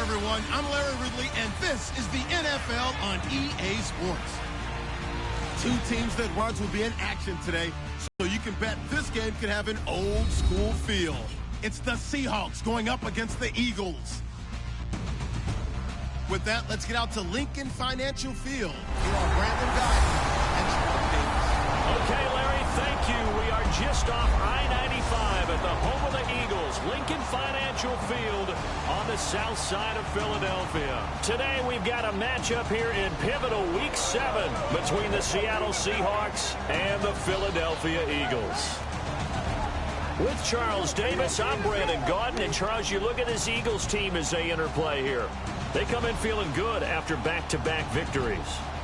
everyone. I'm Larry Ridley, and this is the NFL on EA Sports. Two teams that runs will be in action today, so you can bet this game could have an old-school feel. It's the Seahawks going up against the Eagles. With that, let's get out to Lincoln Financial Field. Here are Brandon Guy and Charles Davis. Okay, Larry, thank you. We are just off I-95 at the home of the Eagles, Lincoln Financial Field on the south side of Philadelphia. Today, we've got a matchup here in pivotal Week 7 between the Seattle Seahawks and the Philadelphia Eagles. With Charles Davis, I'm Brandon Gaudin. And Charles, you look at this Eagles team as they interplay here. They come in feeling good after back-to-back victories.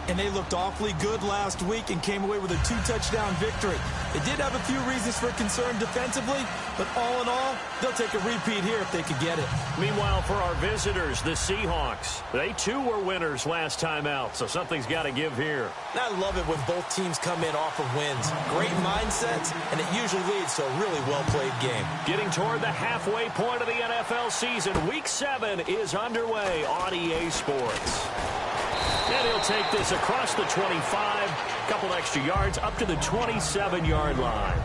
And they looked awfully good last week and came away with a 2-touchdown victory. They did have a few reasons for concern defensively, but all in all, they'll take a repeat here if they could get it. Meanwhile, for our visitors, the Seahawks, they too were winners last time out, so something's got to give here. And I love it when both teams come in off of wins. Great mindsets, and it usually leads to a really well-played game. Getting toward the halfway point of the NFL season, Week 7 is underway on EA Sports. And he'll take this across the 25, a couple extra yards, up to the 27-yard line.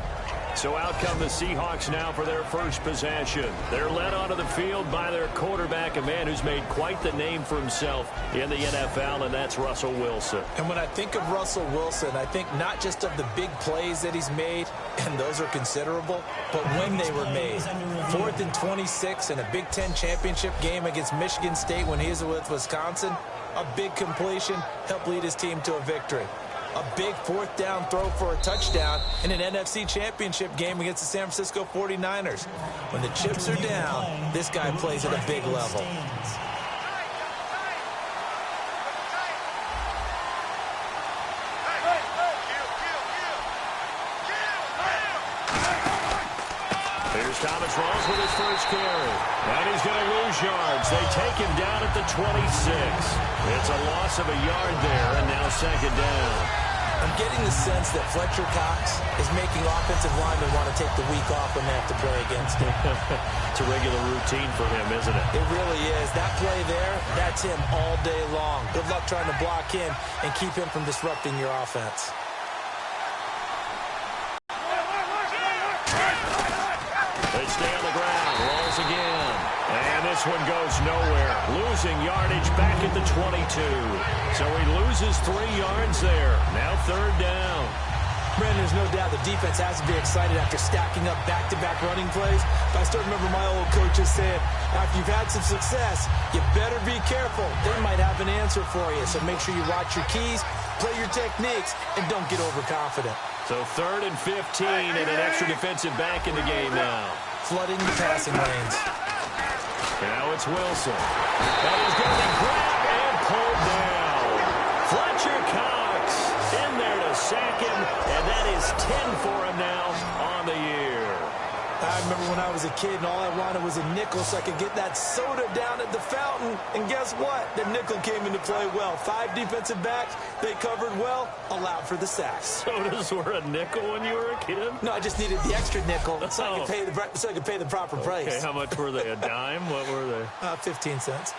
So out come the Seahawks now for their first possession. They're led onto the field by their quarterback, a man who's made quite the name for himself in the NFL, and that's Russell Wilson. And when I think of Russell Wilson, I think not just of the big plays that he's made, and those are considerable, but when they were made. 4th and 26 in a Big Ten championship game against Michigan State when he was with Wisconsin. A big completion helped lead his team to a victory. A big 4th down throw for a touchdown in an NFC championship game against the San Francisco 49ers. When the chips are down, this guy plays at a big level. Here's Thomas Rawls with his first carry. And he's going to lose yards. They take him down at the 26. It's a loss of a yard there, and now second down. I'm getting the sense that Fletcher Cox is making offensive linemen want to take the week off when they have to play against him. It's a regular routine for him, isn't it? It really is. That play there, that's him all day long. Good luck trying to block him and keep him from disrupting your offense. They stay on the ground. Rolls again. And this one goes nowhere. Losing yardage back at the 22. So he loses 3 yards there. Now third down. Brandon, there's no doubt the defense has to be excited after stacking up back-to-back running plays. But I still remember my old coaches saying, after you've had some success, you better be careful. They might have an answer for you. So make sure you watch your keys, play your techniques, and don't get overconfident. So 3rd and 15 and an extra defensive back in the game now. Flooding the passing lanes. Now it's Wilson. And he's going to be grabbed and pulled down. Fletcher Cox in there to sack him, and that is 10 for him now on the year. I remember when I was a kid and all I wanted was a nickel so I could get that soda down at the fountain. And guess what? The nickel came into play well. 5 defensive backs, they covered well, allowed for the sacks. Sodas were a nickel when you were a kid? No, I just needed the extra nickel so I could pay the proper price. Okay, how much were they? A dime? What were they? 15 cents.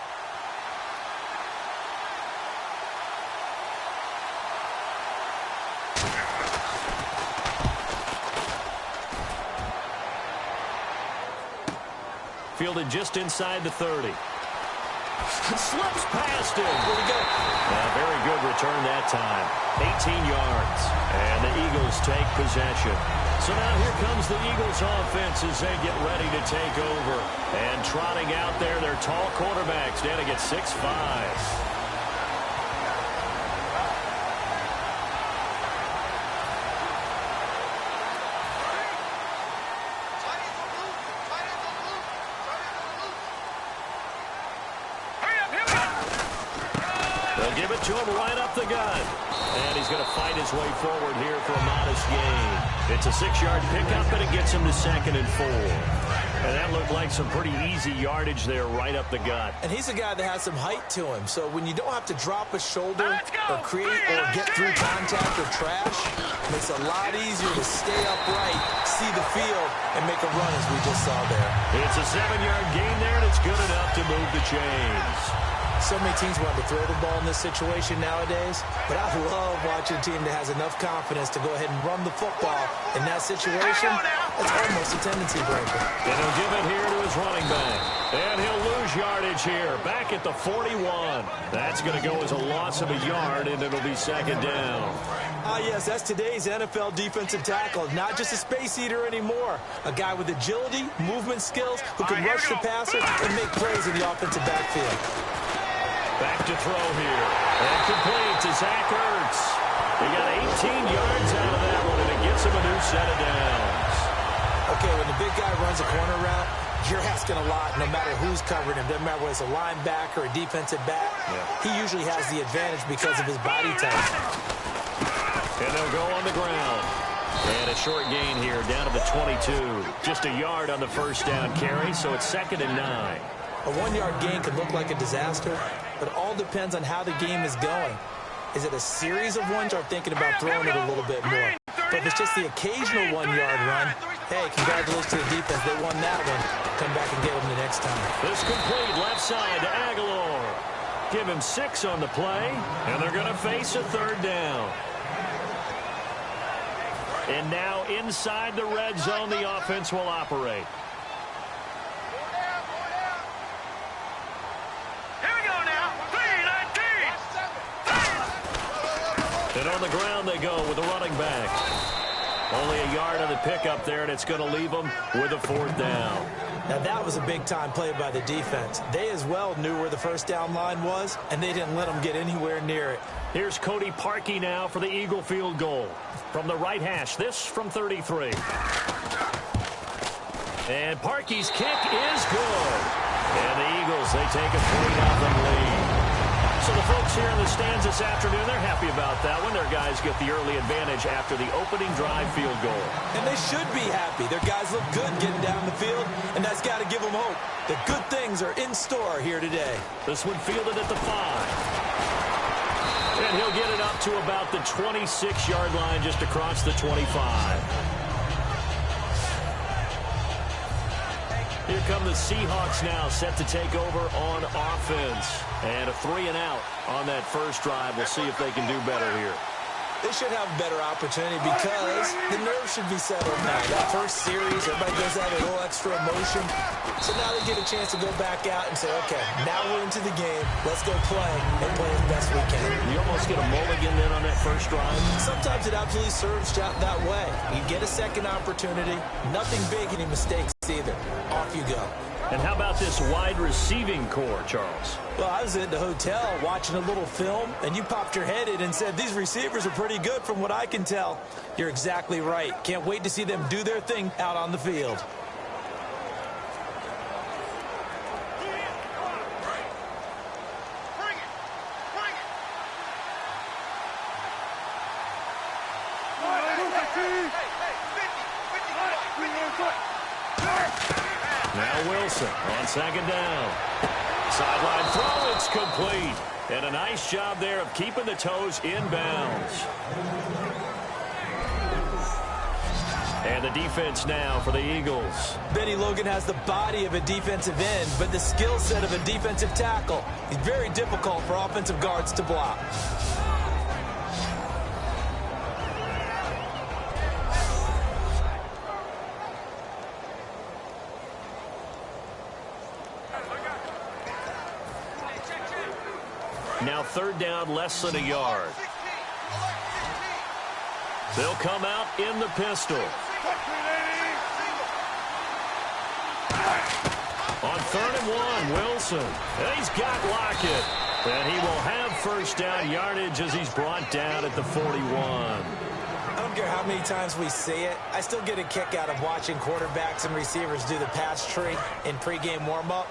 Fielded just inside the 30. Slips past him. Where'd he go? Very good return that time. 18 yards. And the Eagles take possession. So now here comes the Eagles offense as they get ready to take over. And trotting out there, their tall quarterback standing at 6'5". Give it to him right up the gut. And he's going to fight his way forward here for a modest gain. It's a 6-yard pickup, and it gets him to 2nd and 4. And that looked like some pretty easy yardage there right up the gut. And he's a guy that has some height to him. So when you don't have to drop a shoulder or create or get through contact or trash, it makes it a lot easier to stay upright, see the field, and make a run as we just saw there. It's a 7-yard gain there, and it's good enough to move the chains. So many teams want to throw the ball in this situation nowadays, but I love watching a team that has enough confidence to go ahead and run the football. In that situation, that's almost a tendency breaker. And he'll give it here to his running back. And he'll lose yardage here, back at the 41. That's going to go as a loss of a yard, and it'll be second down. Yes, that's today's NFL defensive tackle. Not just a space eater anymore. A guy with agility, movement skills, who can rush the passer and make plays in the offensive backfield. Back to throw here. And complete to Zach Ertz. He got 18 yards out of that one, and it gets him a new set of downs. Okay, when the big guy runs a corner route, you're asking a lot no matter who's covering him. Doesn't matter whether it's a linebacker or a defensive back. He usually has the advantage because of his body type. And they'll go on the ground. And a short gain here down to the 22. Just a yard on the first down carry, so it's 2nd and 9. A 1-yard gain could look like a disaster, but it all depends on how the game is going. Is it a series of ones, or thinking about throwing it a little bit more? But if it's just the occasional 1-yard run, hey, congratulations to the defense. They won that one. Come back and get them the next time. This complete left side to Aguilar. Give him 6 on the play, and they're going to face a 3rd down. And now inside the red zone, the offense will operate. And on the ground they go with the running back. Only a yard on the pickup there, and it's going to leave them with a 4th down. Now that was a big-time play by the defense. They as well knew where the first down line was, and they didn't let them get anywhere near it. Here's Cody Parkey now for the Eagle field goal. From the right hash, this from 33. And Parkey's kick is good. And the Eagles, they take a 3-0 lead. So the folks here in the stands this afternoon, they're happy about that one. Their guys get the early advantage after the opening drive field goal. And they should be happy. Their guys look good getting down the field, and that's got to give them hope. The good things are in store here today. This one fielded at the 5. And he'll get it up to about the 26-yard line, just across the 25. Here come the Seahawks now, set to take over on offense. And a 3-and-out on that first drive. We'll see if they can do better here. They should have a better opportunity because the nerves should be settled now. That first series, everybody does that a little extra emotion. So now they get a chance to go back out and say, okay, now we're into the game. Let's go play and play as best we can. You almost get a mulligan then on that first drive. Sometimes it absolutely serves that way. You get a second opportunity. Nothing big, any mistakes either. Off you go. And how about this wide receiving core, Charles? Well, I was at the hotel watching a little film, and you popped your head in and said, these receivers are pretty good from what I can tell. You're exactly right. Can't wait to see them do their thing out on the field. Now Wilson on 2nd down. Sideline throw, it's complete. And a nice job there of keeping the toes in bounds. And the defense now for the Eagles. Benny Logan has the body of a defensive end, but the skill set of a defensive tackle. He's very difficult for offensive guards to block. Now 3rd down, less than a yard. They'll come out in the pistol. On 3rd and 1, Wilson. And he's got Lockett. And he will have first down yardage as he's brought down at the 41. I don't care how many times we see it. I still get a kick out of watching quarterbacks and receivers do the pass tree in pregame warm-up.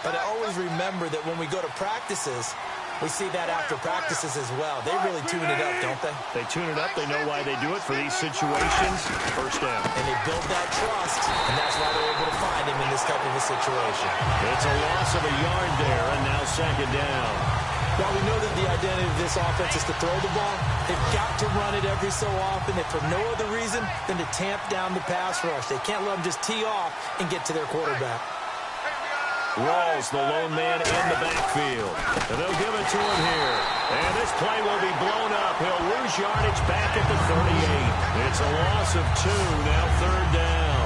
But I always remember that when we go to practices, we see that after practices as well. They really tune it up, don't they? They tune it up. They know why they do it for these situations. First down. And they build that trust, and that's why they're able to find him in this this type of a situation. It's a loss of a yard there, and now second down. While we know that the identity of this offense is to throw the ball, they've got to run it every so often, if for no other reason than to tamp down the pass rush. They can't let them just tee off and get to their quarterback. Rawls, the lone man in the backfield. And they'll give it to him here. And this play will be blown up. He'll lose yardage back at the 38. It's a loss of 2, now third down.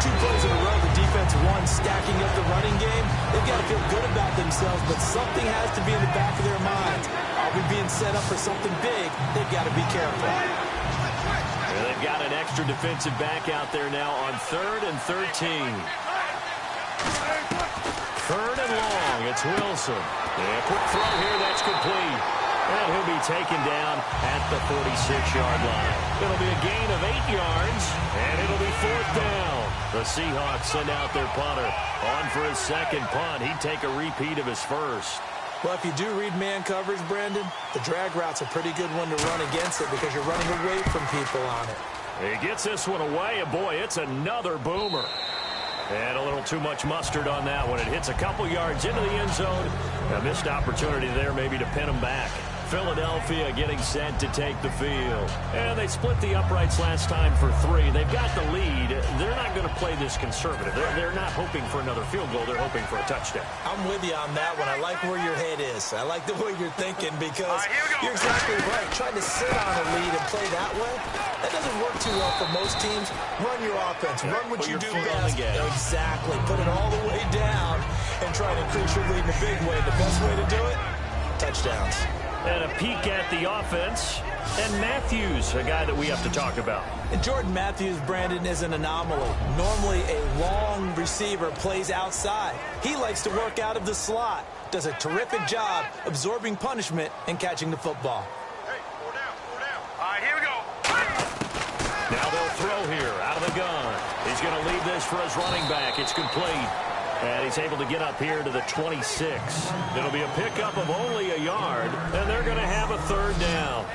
2 plays in a row, the defense won, stacking up the running game. They've got to feel good about themselves, but something has to be in the back of their minds. Are we being set up for something big? They've got to be careful. And they've got an extra defensive back out there now on 3rd and 13. 3rd and long, it's Wilson. A quick throw here, that's complete. And he'll be taken down at the 46-yard line. It'll be a gain of 8 yards, and it'll be 4th down. The Seahawks send out their punter. On for his second punt. He'd take a repeat of his first. Well, if you do read man coverage, Brandon, the drag route's a pretty good one to run against it because you're running away from people on it. He gets this one away, and boy, it's another boomer. And a little too much mustard on that one. It hits a couple yards into the end zone. A missed opportunity there maybe to pin him back. Philadelphia getting set to take the field. And they split the uprights last time for 3. They've got the lead. They're not going to play this conservative. They're not hoping for another field goal. They're hoping for a touchdown. I'm with you on that one. I like where your head is. I like the way you're thinking because you're exactly right. Trying to sit on a lead and play that way, that doesn't work too well for most teams. Run your offense. Run what you do best. Exactly. Put it all the way down and try to increase your lead in a big way. The best way to do it, touchdowns. And a peek at the offense. And Matthews, a guy that we have to talk about. And Jordan Matthews, Brandon, is an anomaly. Normally, a long receiver plays outside. He likes to work out of the slot. Does a terrific job absorbing punishment and catching the football. Hey, 4 down, 4 down. All right, here we go. Now they'll throw here out of the gun. He's going to leave this for his running back. It's complete. And he's able to get up here to the 26. It'll be a pickup of only a yard, and they're going to have a 3rd down.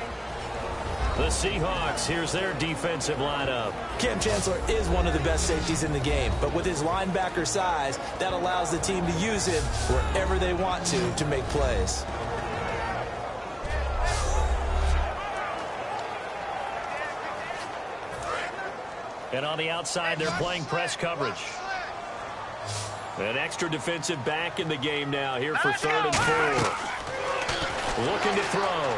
The Seahawks, here's their defensive lineup. Cam Chancellor is one of the best safeties in the game, but with his linebacker size, that allows the team to use him wherever they want to make plays. And on the outside, they're playing press coverage. An extra defensive back in the game now here for 3rd and 4. Looking to throw.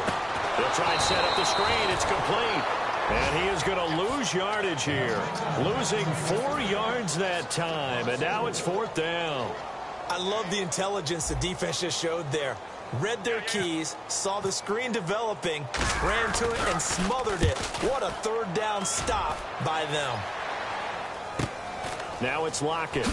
They'll try and set up the screen. It's complete. And he is going to lose yardage here. Losing 4 yards that time. And now it's 4th down. I love the intelligence the defense just showed there. Read their keys, saw the screen developing, ran to it, and smothered it. What a 3rd down stop by them. Now it's Lockett.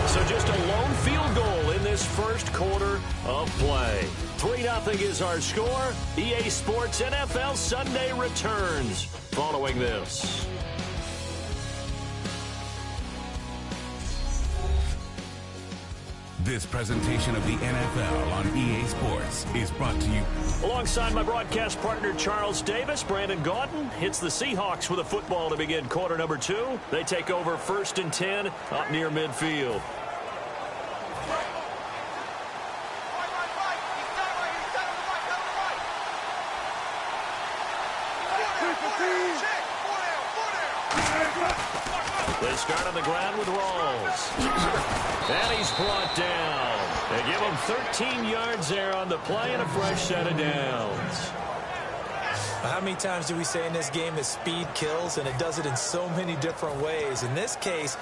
So just a lone field goal in this first quarter of play. 3-0 is our score. EA Sports NFL Sunday returns following this. This presentation of the NFL on EA Sports is brought to you. Alongside my broadcast partner, Charles Davis, Brandon Gaudin hits the Seahawks with a football to begin quarter number 2. They take over 1st and 10 up near midfield. They start on the ground with Rawls. And he's brought down. They give him 13 yards there on the play and a fresh set of downs. How many times do we say in this game that speed kills, and it does it in so many different ways? In this case,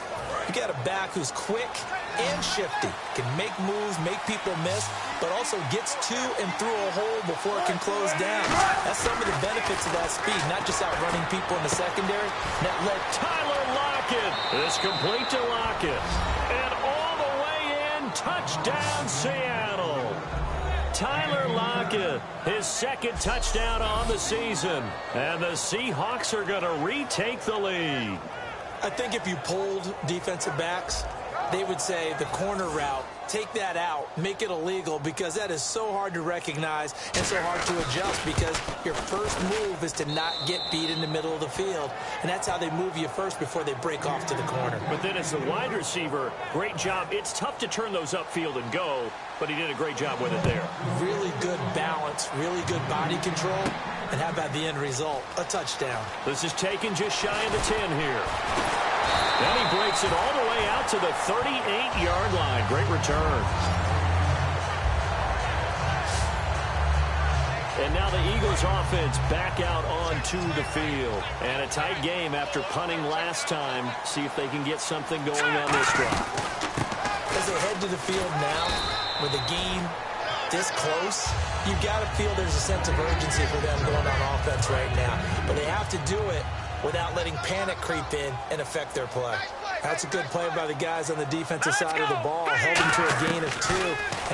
you got a back who's quick and shifty, can make moves, make people miss, but also gets to and through a hole before it can close down. That's some of the benefits of that speed, not just outrunning people in the secondary. That led Tyler Lockett is complete to Lockett. And all the way in, touchdown Seattle. Tyler Lockett, his 2nd touchdown on the season. And the Seahawks are going to retake the lead. I think if you polled defensive backs, they would say the corner route take that out, make it illegal, because that is so hard to recognize and so hard to adjust, because your first move is to not get beat in the middle of the field. And that's how they move you first before they break off to the corner. But then as the wide receiver, great job. It's tough to turn those upfield and go, but he did a great job with it there. Really good balance, really good body control, and how about the end result? A touchdown. This is taken just shy of the 10 here. Then he breaks it all the way out to the 38-yard line. Great return. And now the Eagles offense back out onto the field. And a tight game after punting last time. See if they can get something going on this drive. As they head to the field now, with the game this close, you've got to feel there's a sense of urgency for them going on offense right now. But they have to do it without letting panic creep in and affect their play. That's a good play by the guys on the defensive side of the ball. Held them to a gain of 2.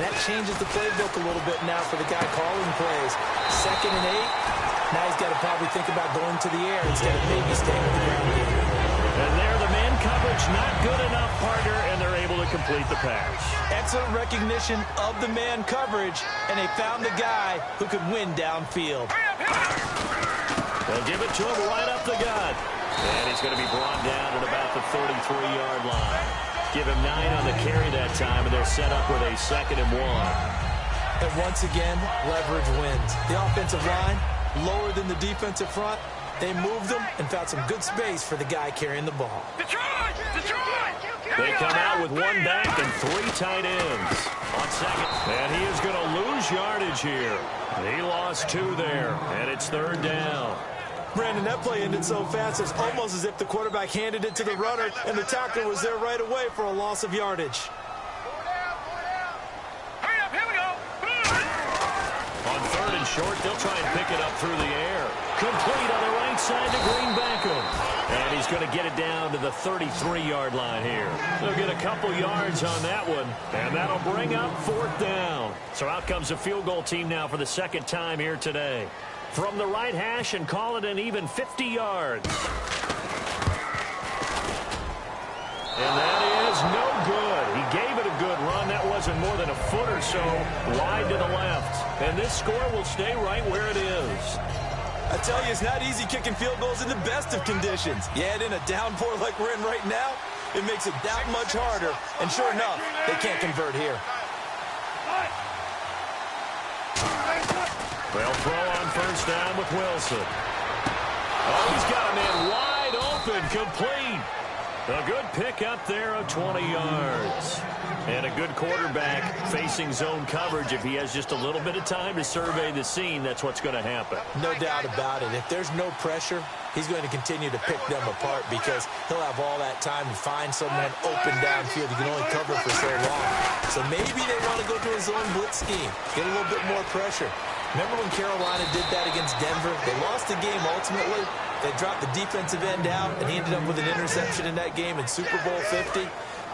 And that changes the playbook a little bit now for the guy calling plays. 2nd and 8. Now he's got to probably think about going to the air instead of maybe staying with the ground game. And there, the man coverage not good enough, partner, and they're able to complete the pass. Excellent recognition of the man coverage, and they found the guy who could win downfield. They'll give it to him right up the gut. And he's going to be brought down at about the 33-yard line. Give him 9 on the carry that time, and they're set up with a 2nd and 1. And once again, leverage wins. The offensive line, lower than the defensive front. They moved them and found some good space for the guy carrying the ball. Detroit! Detroit! They come out with 1 back and 3 tight ends. On 2nd. And he is going to lose yardage here. He lost 2 there, and it's 3rd down. Brandon, that play ended so fast, it's almost as if the quarterback handed it to the runner, and the tackler was there right away for a loss of yardage. Hurry up, here we go! On 3rd and short, they'll try and pick it up through the air. Complete on the right side to Green Beckham. And he's going to get it down to the 33-yard line here. They'll get a couple yards on that one, and that'll bring up 4th down. So out comes the field goal team now for the 2nd time here today. From the right hash and call it an even 50 yards. And that is no good. He gave it a good run. That wasn't more than a foot or so wide to the left. And this score will stay right where it is. I tell you, it's not easy kicking field goals in the best of conditions. You add in a downpour like we're in right now, it makes it that much harder. And sure enough, they can't convert here. They'll throw on 1st down with Wilson. Oh, he's got a man wide open, complete. A good pick up there of 20 yards. And a good quarterback facing zone coverage. If he has just a little bit of time to survey the scene, that's what's going to happen. No doubt about it. If there's no pressure, he's going to continue to pick them apart because he'll have all that time to find someone open downfield. He can only cover for so long. So maybe they want to go to a zone blitz scheme, get a little bit more pressure. Remember when Carolina did that against Denver? They lost the game ultimately. They dropped the defensive end out, and he ended up with an interception in that game in Super Bowl 50.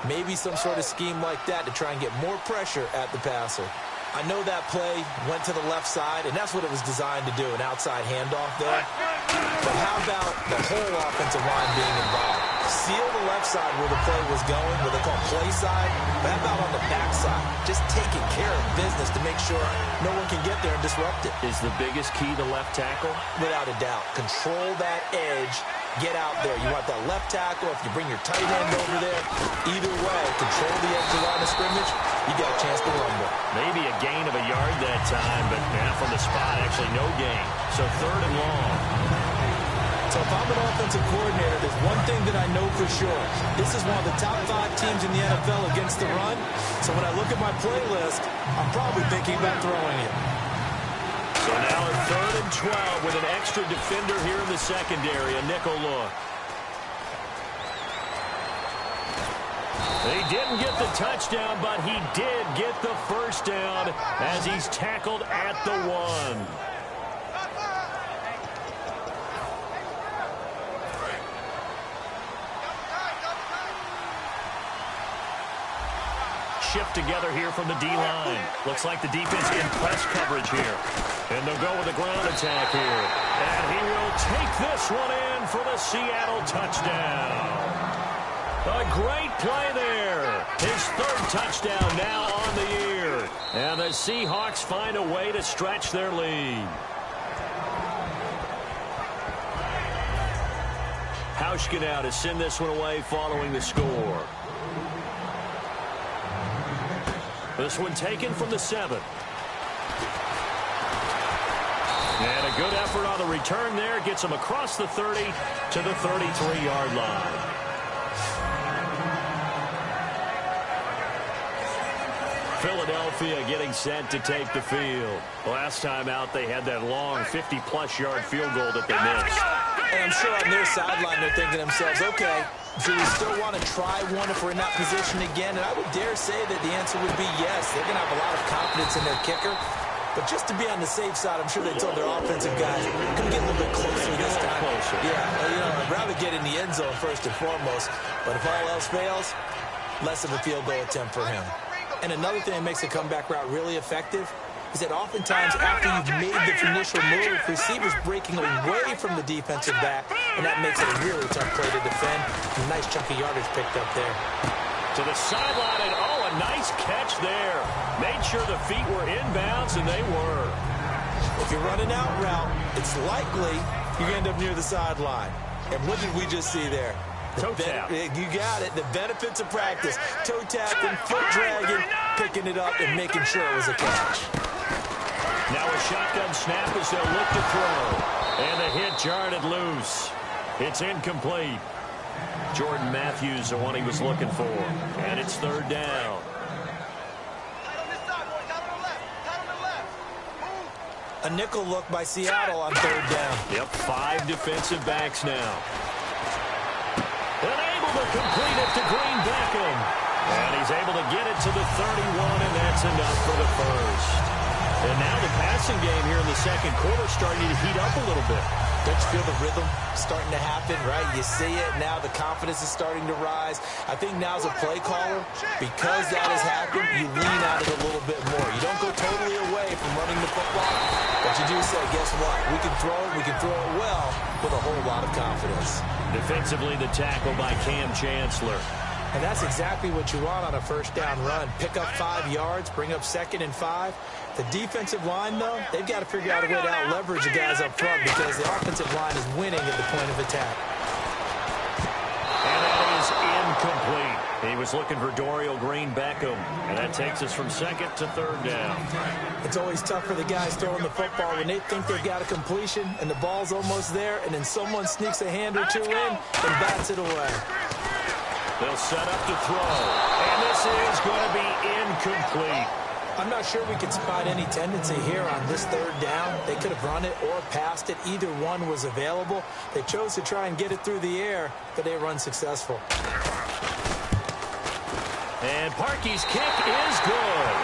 Maybe some sort of scheme like that to try and get more pressure at the passer. I know that play went to the left side, and that's what it was designed to do, an outside handoff there. But how about the whole offensive line being involved? Seal the left side where the play was going, what they call play side. But how about on the back side? Just taking care of business to make sure no one can get there and disrupt it. Is the biggest key the left tackle? Without a doubt. Control that edge. Get out there. You want that left tackle. If you bring your tight end over there, either way, control the edge of the line of scrimmage, you got a chance to rumble. Maybe a gain of a yard that time, but now from the spot, actually no gain. So 3rd and long. So if I'm an offensive coordinator, there's one thing that I know for sure. This is one of the top 5 teams in the NFL against the run. So when I look at my playlist, I'm probably thinking about throwing it. So now at 3rd and 12 with an extra defender here in the secondary, a nickel look. He didn't get the touchdown, but he did get the 1st down as he's tackled at the 1. Shift together here from the D-line. Looks like the defense in press coverage here. And they'll go with a ground attack here. And he will take this one in for the Seattle touchdown. A great play there. His third touchdown now on the year. And the Seahawks find a way to stretch their lead. Hauschka now to send this one away following the score. This one taken from the 7. And a good effort on the return there. Gets him across the 30 to the 33-yard line. Philadelphia getting set to take the field. Last time out, they had that long 50-plus yard field goal that they missed. And I'm sure on their sideline, they're thinking to themselves, okay, do we still want to try one if we're in that position again? And I would dare say that the answer would be yes. They're going to have a lot of confidence in their kicker. But just to be on the safe side, I'm sure they told their offensive guys, come get a little bit closer this time. Yeah, I'd rather get in the end zone first and foremost. But if all else fails, less of a field goal attempt for him. And another thing that makes a comeback route really effective is that oftentimes after you've made the initial move, receivers breaking away from the defensive back, and that makes it a really tough play to defend. A nice chunky yardage picked up there. To the sideline, and a nice catch there. Made sure the feet were inbounds, and they were. If you're running out route, it's likely you end up near the sideline. And what did we just see there? Toe tap. You got it. The benefits of practice. Toe tapping, foot dragging, picking it up, and making sure it was a catch. Now a shotgun snap as they'll look to throw. And the hit jarred it loose. It's incomplete. Jordan Matthews, the one he was looking for. And it's third down. A nickel look by Seattle on third down. Yep, 5 defensive backs now. Unable to complete it to Green Beckham. And he's able to get it to the 31, and that's enough for the first. And now the passing game here in the second quarter starting to heat up a little bit. Don't you feel the rhythm starting to happen, right? You see it now. The confidence is starting to rise. I think now as a play caller, because that has happened, you lean on it a little bit more. You don't go totally away from running the football, but you do say, guess what? We can throw it. We can throw it well with a whole lot of confidence. Defensively, the tackle by Cam Chancellor. And that's exactly what you want on a first down run. Pick up 5 yards, bring up 2nd and 5. The defensive line, though, they've got to figure out a way to out-leverage the guys up front because the offensive line is winning at the point of attack. And that is incomplete. He was looking for Dorial Green Beckham, and that takes us from 2nd to 3rd down. It's always tough for the guys throwing the football when they think they've got a completion and the ball's almost there, and then someone sneaks a hand or two in and bats it away. They'll set up to throw, and this is going to be incomplete. I'm not sure we could spot any tendency here on this 3rd down. They could have run it or passed it. Either one was available. They chose to try and get it through the air, but they were unsuccessful. And Parkey's kick is good.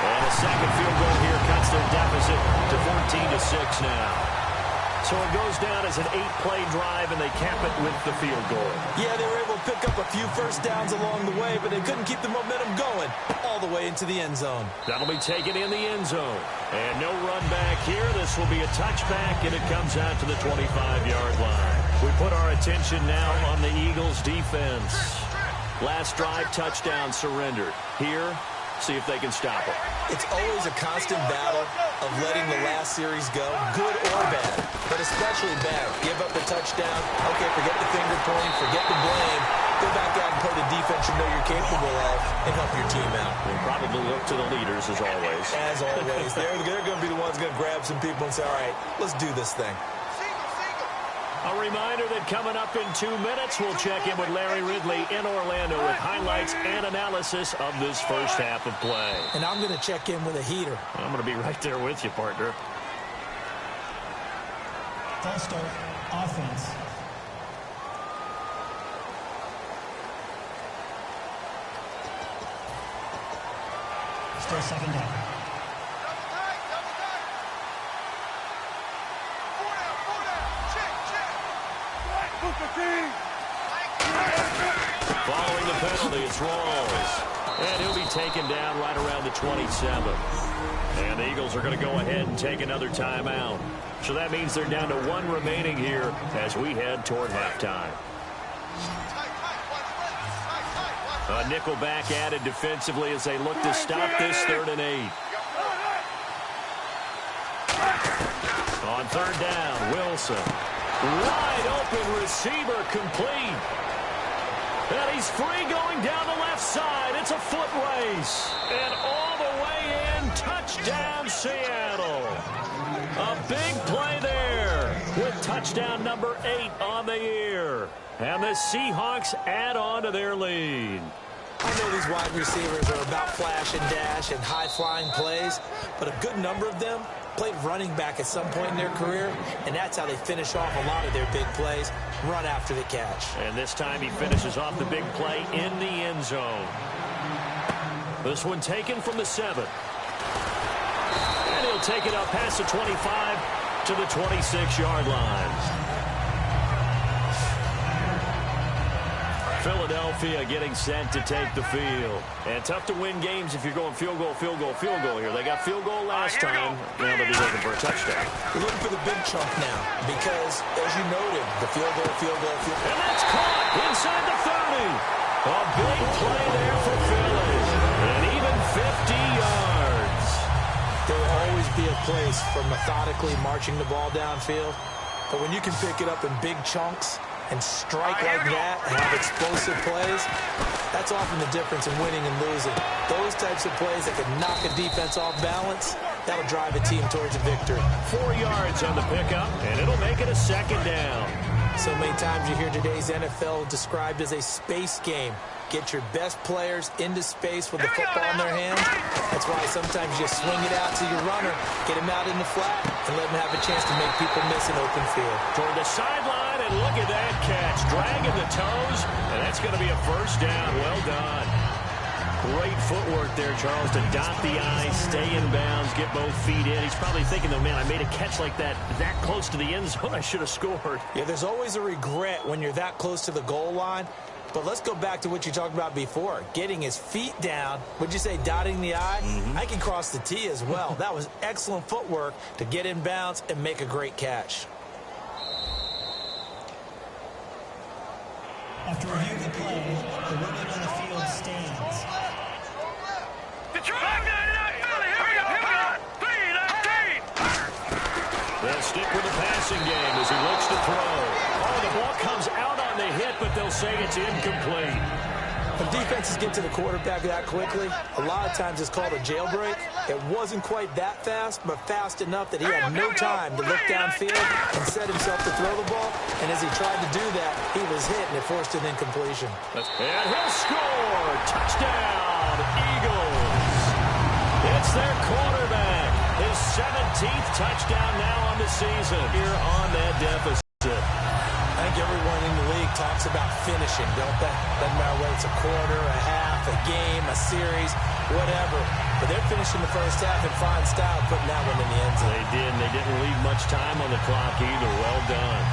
And a second field goal here cuts their deficit to 14-6 now. So it goes down as an 8-play drive, and they cap it with the field goal. Yeah, they were able to pick up a few first downs along the way, but they couldn't keep the momentum going all the way into the end zone. That'll be taken in the end zone. And no run back here. This will be a touchback, and it comes out to the 25-yard line. We put our attention now on the Eagles' defense. Last drive, touchdown surrendered. Here, see if they can stop it. It's always a constant battle of letting the last series go, good or bad, but especially bad. Give up the touchdown. Okay, forget the finger pointing, forget the blame. Go back out and play the defense you know you're capable of and help your team out. We'll probably look to the leaders, as always. As always. They're going to be the ones going to grab some people and say, all right, let's do this thing. A reminder that coming up in 2 minutes, we'll check in with Larry Ridley in Orlando with highlights and analysis of this first half of play. And I'm going to check in with a heater. I'm going to be right there with you, partner. False start, offense. Still 2nd down. Following the penalty, it's Rawls. And he'll be taken down right around the 27. And the Eagles are going to go ahead and take another timeout. So that means they're down to 1 remaining here as we head toward halftime. A nickel back added defensively as they look to stop this 3rd and 8. On 3rd down, Wilson. Wide open receiver complete. And he's free going down the left side. It's a foot race. And all the way in, touchdown Seattle. A big play there with touchdown number 8 on the year. And the Seahawks add on to their lead. I know these wide receivers are about flash and dash and high-flying plays, but a good number of them played running back at some point in their career, and that's how they finish off a lot of their big plays, run after the catch. And this time he finishes off the big play in the end zone. This one taken from the 7. And he'll take it up past the 25 to the 26-yard line. Philadelphia getting set to take the field. And tough to win games if you're going field goal, field goal, field goal here. They got field goal last time. Now they'll be looking for a touchdown. We're looking for the big chunk now because, as you noted, the field goal, field goal, field goal. And that's caught inside the 30. A big play there for Philly. And even 50 yards. There will always be a place for methodically marching the ball downfield. But when you can pick it up in big chunks and strike like that and have explosive plays, that's often the difference in winning and losing. Those types of plays that can knock a defense off balance, that'll drive a team towards a victory. 4 yards on the pickup, and it'll make it a 2nd down. So many times you hear today's NFL described as a space game. Get your best players into space with the football in their hands. That's why sometimes you swing it out to your runner, get him out in the flat, and let him have a chance to make people miss an open field. Toward the sideline, and look at that catch. Dragging the toes, and that's going to be a 1st down. Well done. Great footwork there, Charles, to dot the I, stay in bounds, get both feet in. He's probably thinking, though, man, I made a catch like that close to the end zone. I should have scored. Yeah, there's always a regret when you're that close to the goal line. But let's go back to what you talked about before, getting his feet down. Would you say dotting the I? I can cross the T as well. That was excellent footwork to get in bounds and make a great catch. After reviewing the play, the ruling on the field stands. They'll stick with the passing game as he looks to throw. Oh, the ball comes out on the hit, but they'll say it's incomplete. When defenses get to the quarterback that quickly, a lot of times it's called a jailbreak. It wasn't quite that fast, but fast enough that he had no time to look downfield and set himself to throw the ball. And as he tried to do that, he was hit, and it forced an incompletion. And he'll score! Touchdown, Eagles! It's their quarterback. His 17th touchdown now on the season. Here on that deficit. I think everyone in the league talks about finishing, don't they? Doesn't matter whether it's a quarter, a half, a game, a series, whatever. But they're finishing the first half in fine style, putting that one in the end zone. They did, and they didn't leave much time on the clock either. Well done.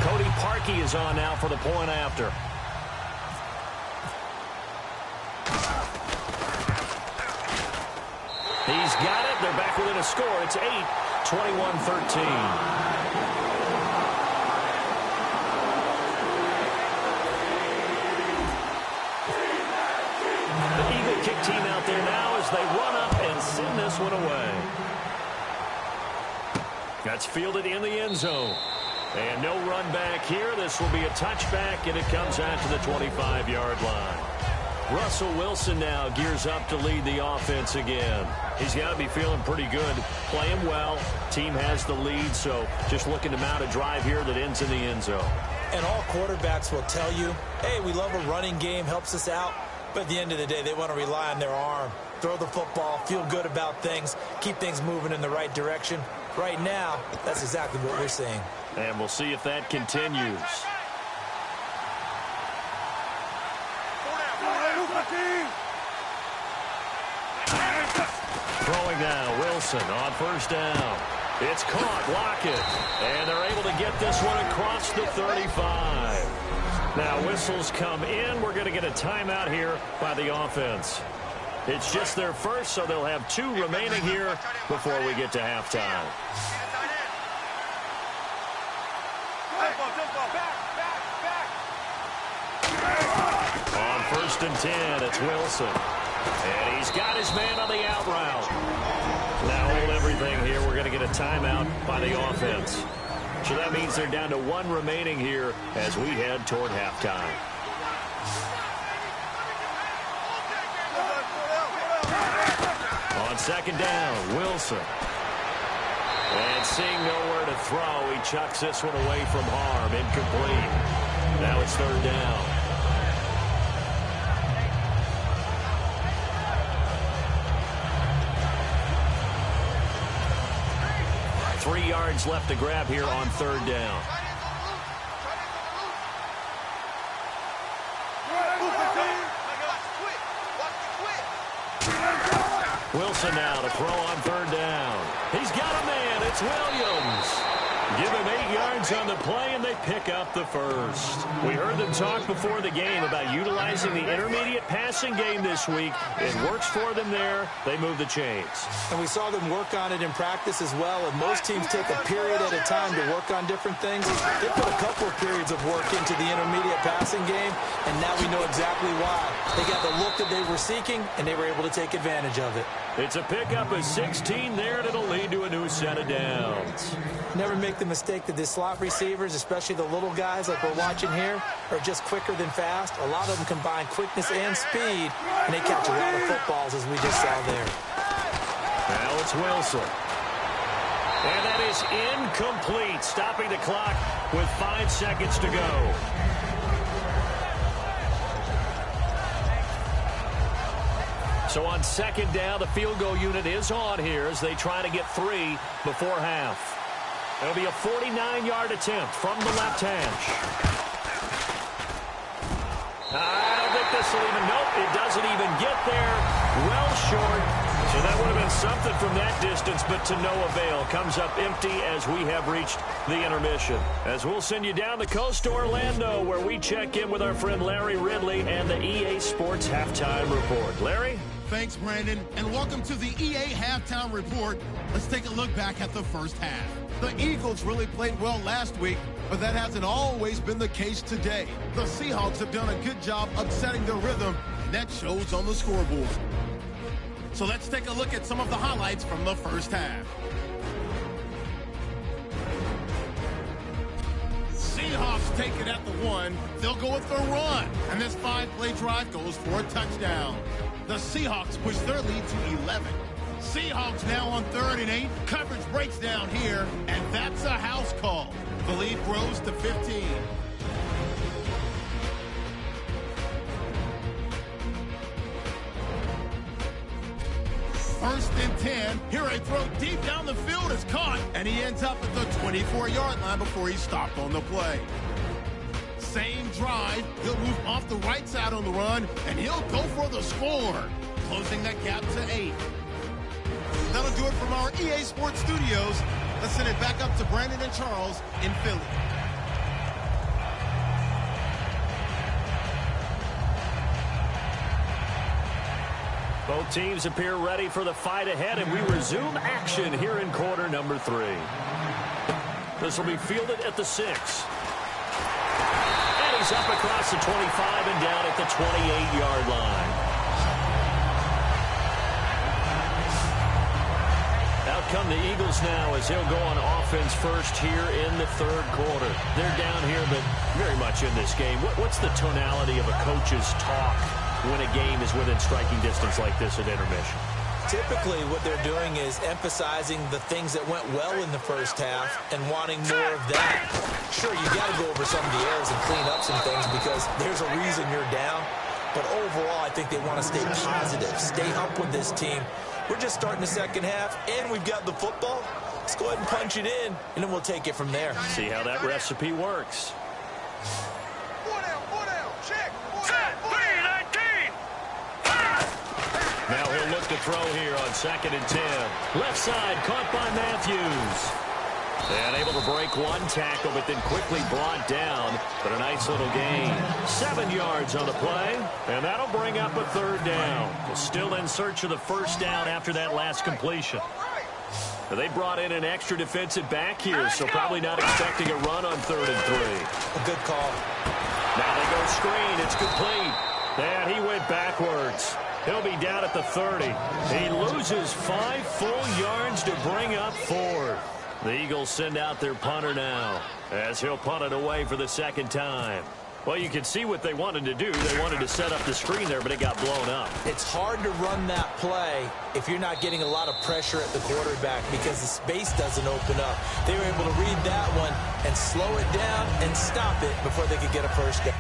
Cody Parkey is on now for the point after. He's got it. They're back within a score. It's 8, 21-13. The Eagle kick team out there now as they run up and send this one away. That's fielded in the end zone. And no run back here. This will be a touchback, and it comes out to the 25-yard line. Russell Wilson now gears up to lead the offense again. He's got to be feeling pretty good, playing well. Team has the lead, so just looking to mount a drive here that ends in the end zone. And all quarterbacks will tell you, hey, we love a running game, helps us out. But at the end of the day, they want to rely on their arm. Throw the football, feel good about things, keep things moving in the right direction. Right now, that's exactly what we're seeing. And we'll see if that continues. Throwing now, Wilson on 1st down. It's caught, Lockett. And they're able to get this one across the 35. Now whistles come in. We're going to get a timeout here by the offense. It's just their first, so they'll have 2 remaining here before we get to halftime. and 10. It's Wilson. And he's got his man on the out route. Now hold everything here. We're going to get a timeout by the offense. So that means they're down to 1 remaining here as we head toward halftime. On second down, Wilson. And seeing nowhere to throw, he chucks this one away from harm. Incomplete. Now it's third down. Three yards left to grab here on third down. Wilson now to throw on third down. He's got a man. It's Williams. Give him 8 yards on the play, and they pick up the first. We heard them talk before the game about utilizing the intermediate passing game this week. It works for them there. They move the chains. And we saw them work on it in practice as well. And most teams take a period at a time to work on different things. They put a couple of periods of work into the intermediate passing game, and now we know exactly why. They got the look that they were seeking, and they were able to take advantage of it. It's a pickup of 16 there, and it'll lead to a new set of downs. Never make the mistake that the slot receivers, especially the little guys like we're watching here, are just quicker than fast. A lot of them combine quickness and speed, and they catch a lot of footballs, as we just saw there. Now it's Wilson. And that is incomplete, stopping the clock with 5 seconds to go. So on second down, the field goal unit is on here as they try to get 3 before half. It'll be a 49-yard attempt from the left hash. I don't think this will even, nope, it doesn't even get there. Well short. So that would have been something from that distance, but to no avail. Comes up empty as we have reached the intermission. As we'll send you down the coast to Orlando, where we check in with our friend Larry Ridley and the EA Sports Halftime Report. Larry? Thanks, Brandon, and welcome to the EA Halftime Report. Let's take a look back at the first half. The Eagles really played well last week, but that hasn't always been the case today. The Seahawks have done a good job upsetting their rhythm, and that shows on the scoreboard. So let's take a look at some of the highlights from the first half. Seahawks take it at the 1. They'll go with their run, and this 5-play drive goes for a touchdown. The Seahawks push their lead to 11. Seahawks now on 3rd and 8. Coverage breaks down here, and that's a house call. The lead grows to 15. First and 10. Here a throw deep down the field is caught, and he ends up at the 24-yard line before he stopped on the play. Same drive. He'll move off the right side on the run, and he'll go for the score, closing that gap to 8. That'll do it from our EA Sports Studios. Let's send it back up to Brandon and Charles in Philly. Both teams appear ready for the fight ahead, and we resume action here in quarter number 3. This will be fielded at the 6. And he's up across the 25 and down at the 28-yard line. Out come the Eagles now as they'll go on offense first here in the third quarter. They're down here, but very much in this game. What's the tonality of a coach's talk when a game is within striking distance like this at intermission? Typically, what they're doing is emphasizing the things that went well in the first half and wanting more of that. Sure, you got to go over some of the errors and clean up some things because there's a reason you're down. But overall, I think they want to stay positive, stay up with this team. We're just starting the second half, and we've got the football. Let's go ahead and punch it in, and then we'll take it from there. See how that recipe works. Now he'll look to throw here on 2nd and 10. Left side caught by Matthews. And able to break one tackle, but then quickly brought down. But a nice little gain. 7 yards on the play. And that'll bring up a third down. We're still in search of the first down after that last completion. Now they brought in an extra defensive back here, so probably not expecting a run on 3rd and 3. A good call. Now they go screen. It's complete. And he went backwards. He'll be down at the 30. He loses 5 full yards to bring up 4. The Eagles send out their punter now as he'll punt it away for the second time. Well, you can see what they wanted to do. They wanted to set up the screen there, but it got blown up. It's hard to run that play if you're not getting a lot of pressure at the quarterback because the space doesn't open up. They were able to read that one and slow it down and stop it before they could get a first down.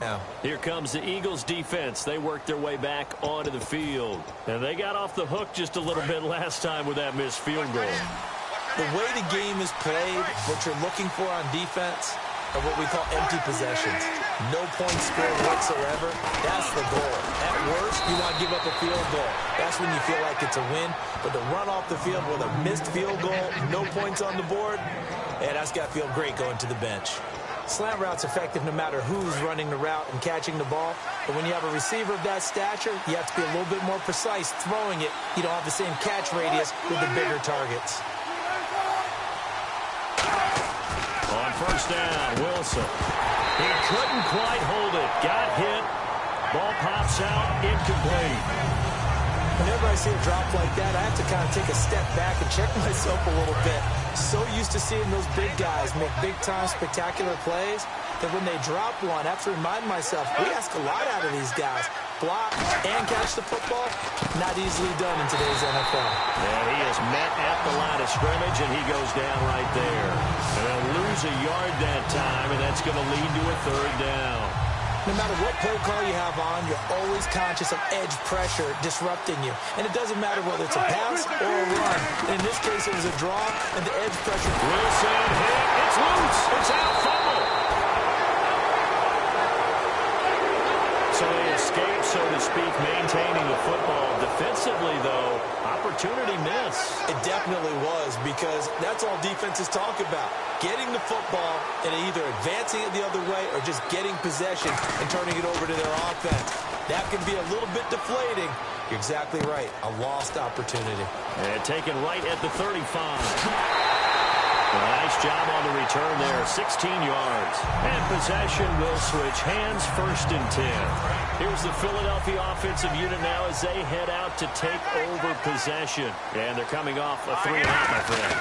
Now, here comes the Eagles defense. They worked their way back onto the field. And they got off the hook just a little bit last time with that missed field goal. The way the game is played, what you're looking for on defense are what we call empty possessions. No points scored whatsoever. That's the goal. At worst, you want to give up a field goal. That's when you feel like it's a win. But to run off the field with a missed field goal, no points on the board, that's got to feel great going to the bench. Slant route's effective no matter who's running the route and catching the ball. But when you have a receiver of that stature, you have to be a little bit more precise throwing it. You don't have the same catch radius with the bigger targets. On first down, Wilson. He couldn't quite hold it. Got hit. Ball pops out, incomplete. Whenever I see a drop like that, I have to kind of take a step back and check myself a little bit. So used to seeing those big guys make big-time spectacular plays that when they drop one, I have to remind myself, we ask a lot out of these guys. Block and catch the football, not easily done in today's NFL. And he is met at the line of scrimmage, and he goes down right there. And they'll lose a yard that time, and that's going to lead to a third down. No matter what play call you have on, you're always conscious of edge pressure disrupting you. And it doesn't matter whether it's a pass or a run. And in this case, it was a draw, and the edge pressure. Wilson hit. It's loose. It's out. Fumble. So they escape, so to speak, maintaining the football. Defensively, though, opportunity miss. It definitely was, because that's all defenses talk about. Getting the football and either advancing it the other way or just getting possession and turning it over to their offense. That can be a little bit deflating. You're exactly right. A lost opportunity. And taken right at the 35. Nice job on the return there. 16 yards. And possession will switch hands, 1st and 10. Here's the Philadelphia offensive unit now as they head out to take over possession. And they're coming off a 3-and-out, my friend.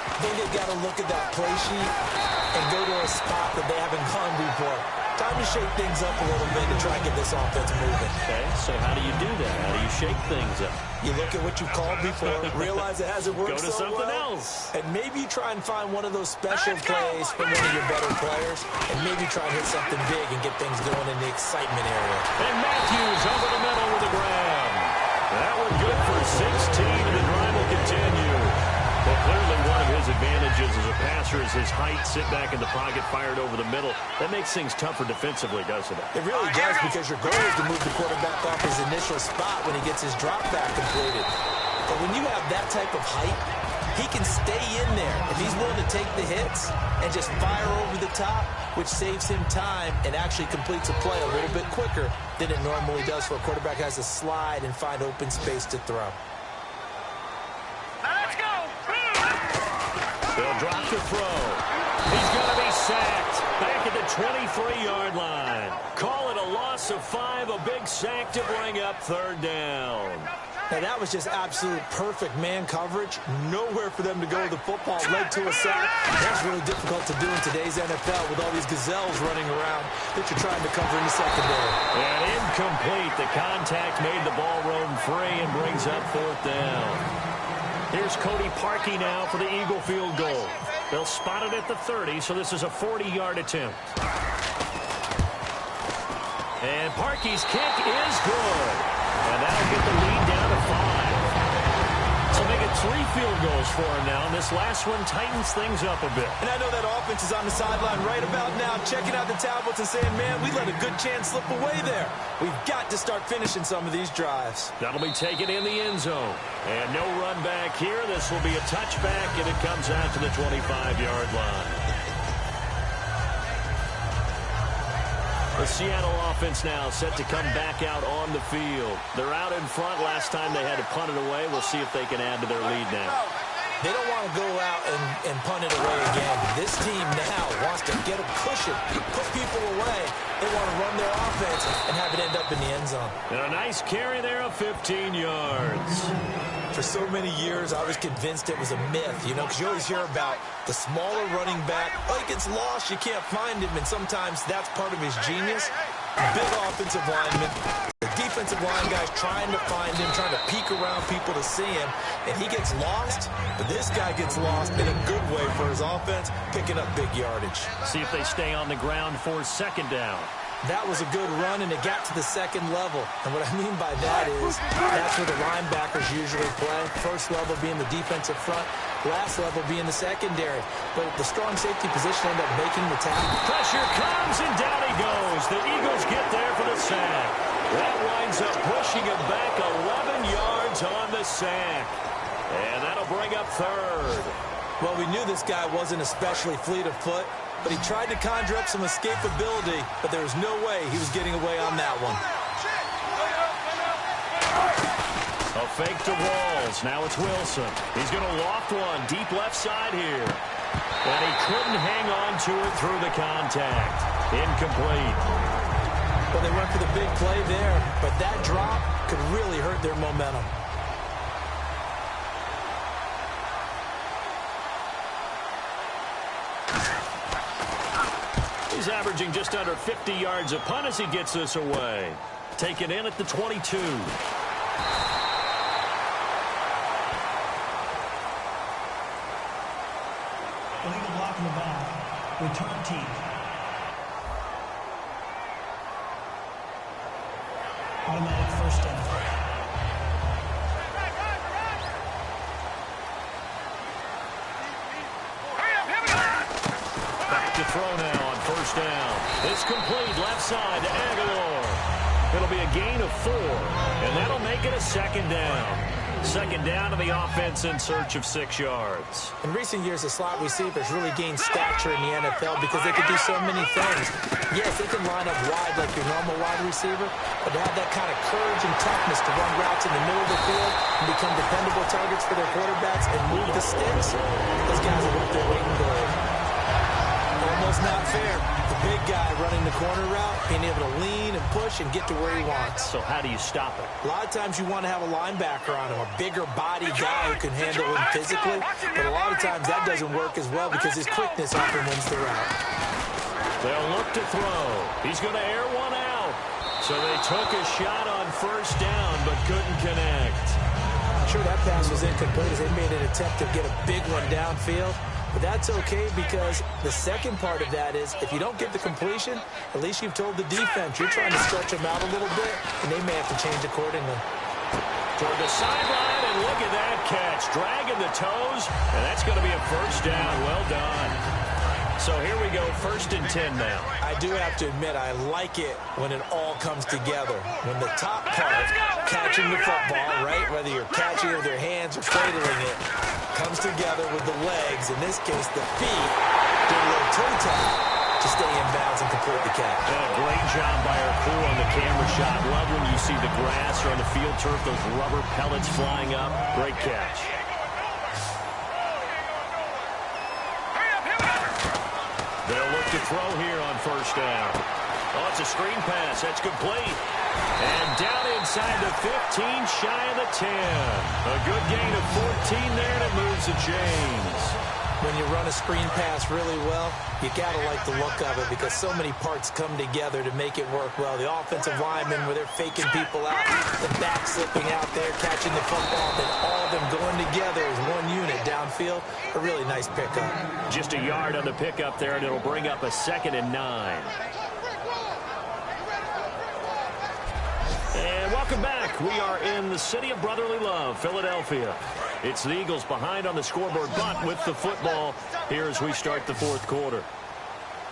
I think they've got to look at that play sheet and go to a spot that they haven't gone before. Time to shake things up a little bit to try and get this offense moving. Okay, so how do you do that? How do you shake things up? You look at what you called before, realize it hasn't worked so well. Go to something else. And maybe you try and find one of those special plays from one of your better players, and maybe try and hit something big and get things going in the excitement area. And Matthews over the middle with a grab. That one good for 16, and the drive will continue. Well, clearly one of his advantages as a passer is his height. Sit back in the pocket, fired over the middle. That makes things tougher defensively, doesn't it? It really does, because your goal is to move the quarterback off his initial spot when he gets his drop back completed. But when you have that type of height, he can stay in there if he's willing to take the hits and just fire over the top, which saves him time and actually completes a play a little bit quicker than it normally does for a quarterback who has to slide and find open space to throw. Let's go. They'll drop the throw. He's going to be sacked back at the 23-yard line. Call it a loss of 5, a big sack to bring up 3rd down. Now, that was just absolute perfect man coverage. Nowhere for them to go with the football. Led to a sack. That's really difficult to do in today's NFL with all these gazelles running around that you're trying to cover in the secondary. And incomplete. The contact made the ball roam free and brings up 4th down. Here's Cody Parkey now for the Eagle field goal. They'll spot it at the 30, so this is a 40-yard attempt. And Parkey's kick is good. And that'll get the lead down to 5. So make it 3 field goals for him now. And this last one tightens things up a bit. And I know that offense is on the sideline right about now, checking out the tablets and saying, man, we let a good chance slip away there. We've got to start finishing some of these drives. That'll be taken in the end zone. And no run back here. This will be a touchback, and it comes out to the 25-yard line. The Seattle offense now set to come back out on the field. They're out in front. Last time they had to punt it away. We'll see if they can add to their lead now. They don't want to go out and punt it away again. This team now wants to get a cushion, put people away. They want to run their offense and have it end up in the end zone. And a nice carry there of 15 yards. For so many years, I was convinced it was a myth, you know, because you always hear about the smaller running back. Oh, he gets lost, you can't find him, and sometimes that's part of his genius. Big offensive lineman. The defensive line guy's trying to find him, trying to peek around people to see him, and he gets lost, but this guy gets lost in a good way for his offense, picking up big yardage. See if they stay on the ground for 2nd down. That was a good run, and it got to the 2nd level. And what I mean by that is that's where the linebackers usually play. First level being the defensive front, last level being the secondary. But the strong safety position ended up making the tackle. Pressure comes, and down he goes. The Eagles get there for the sack. That winds up pushing him back 11 yards on the sack. And that'll bring up 3rd. Well, we knew this guy wasn't especially fleet of foot, but he tried to conjure up some escapability, but there was no way he was getting away on that one. A fake to Walls. Now it's Wilson. He's going to loft one deep left side here. And he couldn't hang on to it through the contact. Incomplete. Well, they went for the big play there, but that drop could really hurt their momentum. He's averaging just under 50 yards a punt as he gets this away. Taken in at the 22. Illegal block in the back. Return team. Automatic first down. Back to throw now on first down. It's complete left side to Aguilar. It'll be a gain of 4, and that'll make it a second down. Second down to the offense in search of 6 yards. In recent years, the slot receivers really gained stature in the NFL because they could do so many things. Yes, they can line up wide like your normal wide receiver, but to have that kind of courage and toughness to run routes in the middle of the field and become dependable targets for their quarterbacks and move the sticks, those guys are worth their weight in gold. Almost not fair. The big guy running the corner route, being able to lean and push and get to where he wants. So how do you stop it? A lot of times you want to have a linebacker on him, a bigger body guy who can handle him physically, but a lot of times that doesn't work as well because his quickness often wins the route. They'll look to throw. He's going to air one out. So they took a shot on first down but couldn't connect. I'm sure that pass was incomplete as they made an attempt to get a big one downfield. But that's okay because the second part of that is if you don't get the completion, at least you've told the defense you're trying to stretch them out a little bit, and they may have to change accordingly. Toward the sideline, and look at that catch. Dragging the toes, and that's going to be a first down. Well done. So here we go, 1st and 10 now. I do have to admit, I like it when it all comes together. When the top part, catching the football, right, whether you're catching it with your hands or cradling it, comes together with the legs, in this case the feet, do a little toe tap to stay in bounds and complete the catch. Great job by our crew on the camera shot. Love when you see the grass or on the field turf, those rubber pellets flying up. Great catch. They'll look to throw here on first down. Oh, it's a screen pass. That's complete. And down inside the 15, shy of the 10. A good gain of 14 there, and it moves the chains. When you run a screen pass really well, you got to like the look of it because so many parts come together to make it work well. The offensive linemen, where they're faking people out, the back slipping out there, catching the football, then all of them going together as one unit downfield. A really nice pickup. Just a yard on the pickup there, and it'll bring up a 2nd and 9. And welcome back. We are in the city of brotherly love, Philadelphia. It's the Eagles behind on the scoreboard, but with the football here as we start the 4th quarter.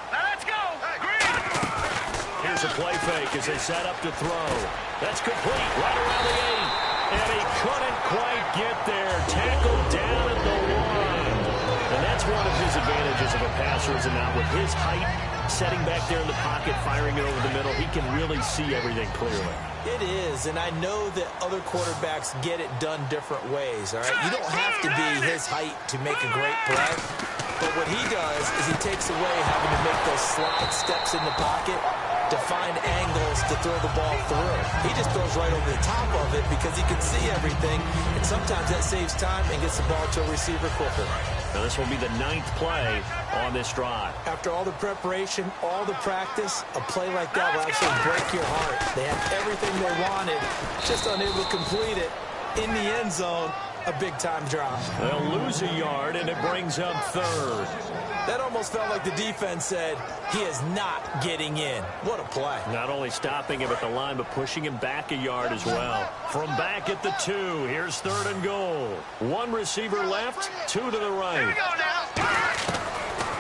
Let's go. Here's a play fake as they set up to throw. That's complete right around the 8. And he couldn't quite get there. Tackled down at the 1. And that's one of his advantages of a passer, is not with his height, setting back there in the pocket, firing it over the middle. He can really see everything clearly. It is, and I know that other quarterbacks get it done different ways, all right? You don't have to be his height to make a great play, but what he does is he takes away having to make those slide steps in the pocket to find angles to throw the ball through. He just throws right over the top of it because he can see everything, and sometimes that saves time and gets the ball to a receiver quicker. Now this will be the 9th play on this drive. After all the preparation, all the practice, a play like that will actually break your heart. They had everything they wanted, just unable to complete it. In the end zone, a big-time drop. They'll lose a yard, and it brings up 3rd. That almost felt like the defense said, he is not getting in. What a play. Not only stopping him at the line, but pushing him back a yard as well. From back at the 2, here's 3rd and goal. 1 receiver left, 2 to the right.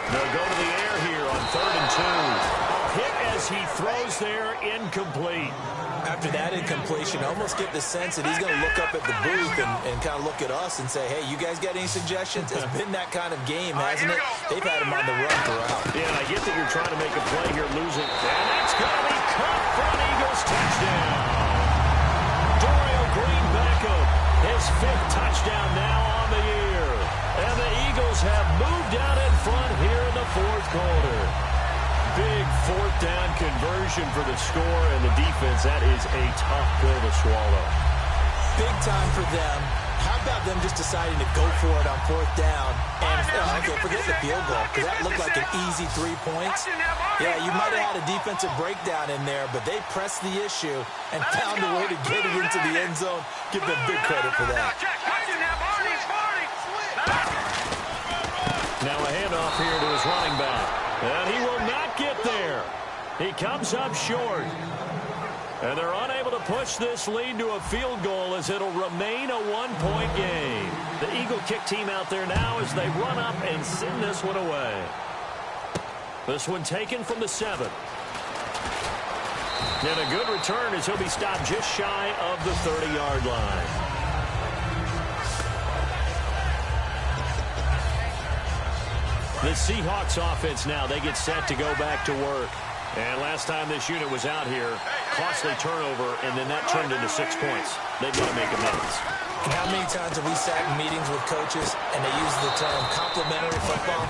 They'll go to the air here on 3rd and 2. Hit as he throws there, incomplete. After that incompletion, I almost get the sense that he's going to look up at the booth and kind of look at us and say, hey, you guys got any suggestions? It's been that kind of game, hasn't it? They've had him on the run throughout. Yeah, and I get that you're trying to make a play here, losing. And that's going to be caught for an Eagles touchdown. Dorial Green Beckham, his 5th touchdown now on the year. And the Eagles have moved out in front here in the 4th quarter. Big 4th down conversion for the score, and the defense, that is a tough pill to swallow. Big time for them. How about them just deciding to go for it on 4th down? And, okay, forget the field goal, because that looked like an easy 3 points. Yeah, you might have had a defensive breakdown in there, but they pressed the issue and found a way to get it into the end zone. Give them big credit for that. Now a handoff here to his running back. And he will not get there. He comes up short. And they're unable to push this lead to a field goal as it'll remain a 1-point game. The Eagle kick team out there now as they run up and send this one away. This one taken from the 7. And a good return as he'll be stopped just shy of the 30-yard line. The Seahawks offense now, they get set to go back to work. And last time this unit was out here, costly turnover, and then that turned into 6 points. They've got to make amends. How many times have we sat in meetings with coaches and they use the term complementary football?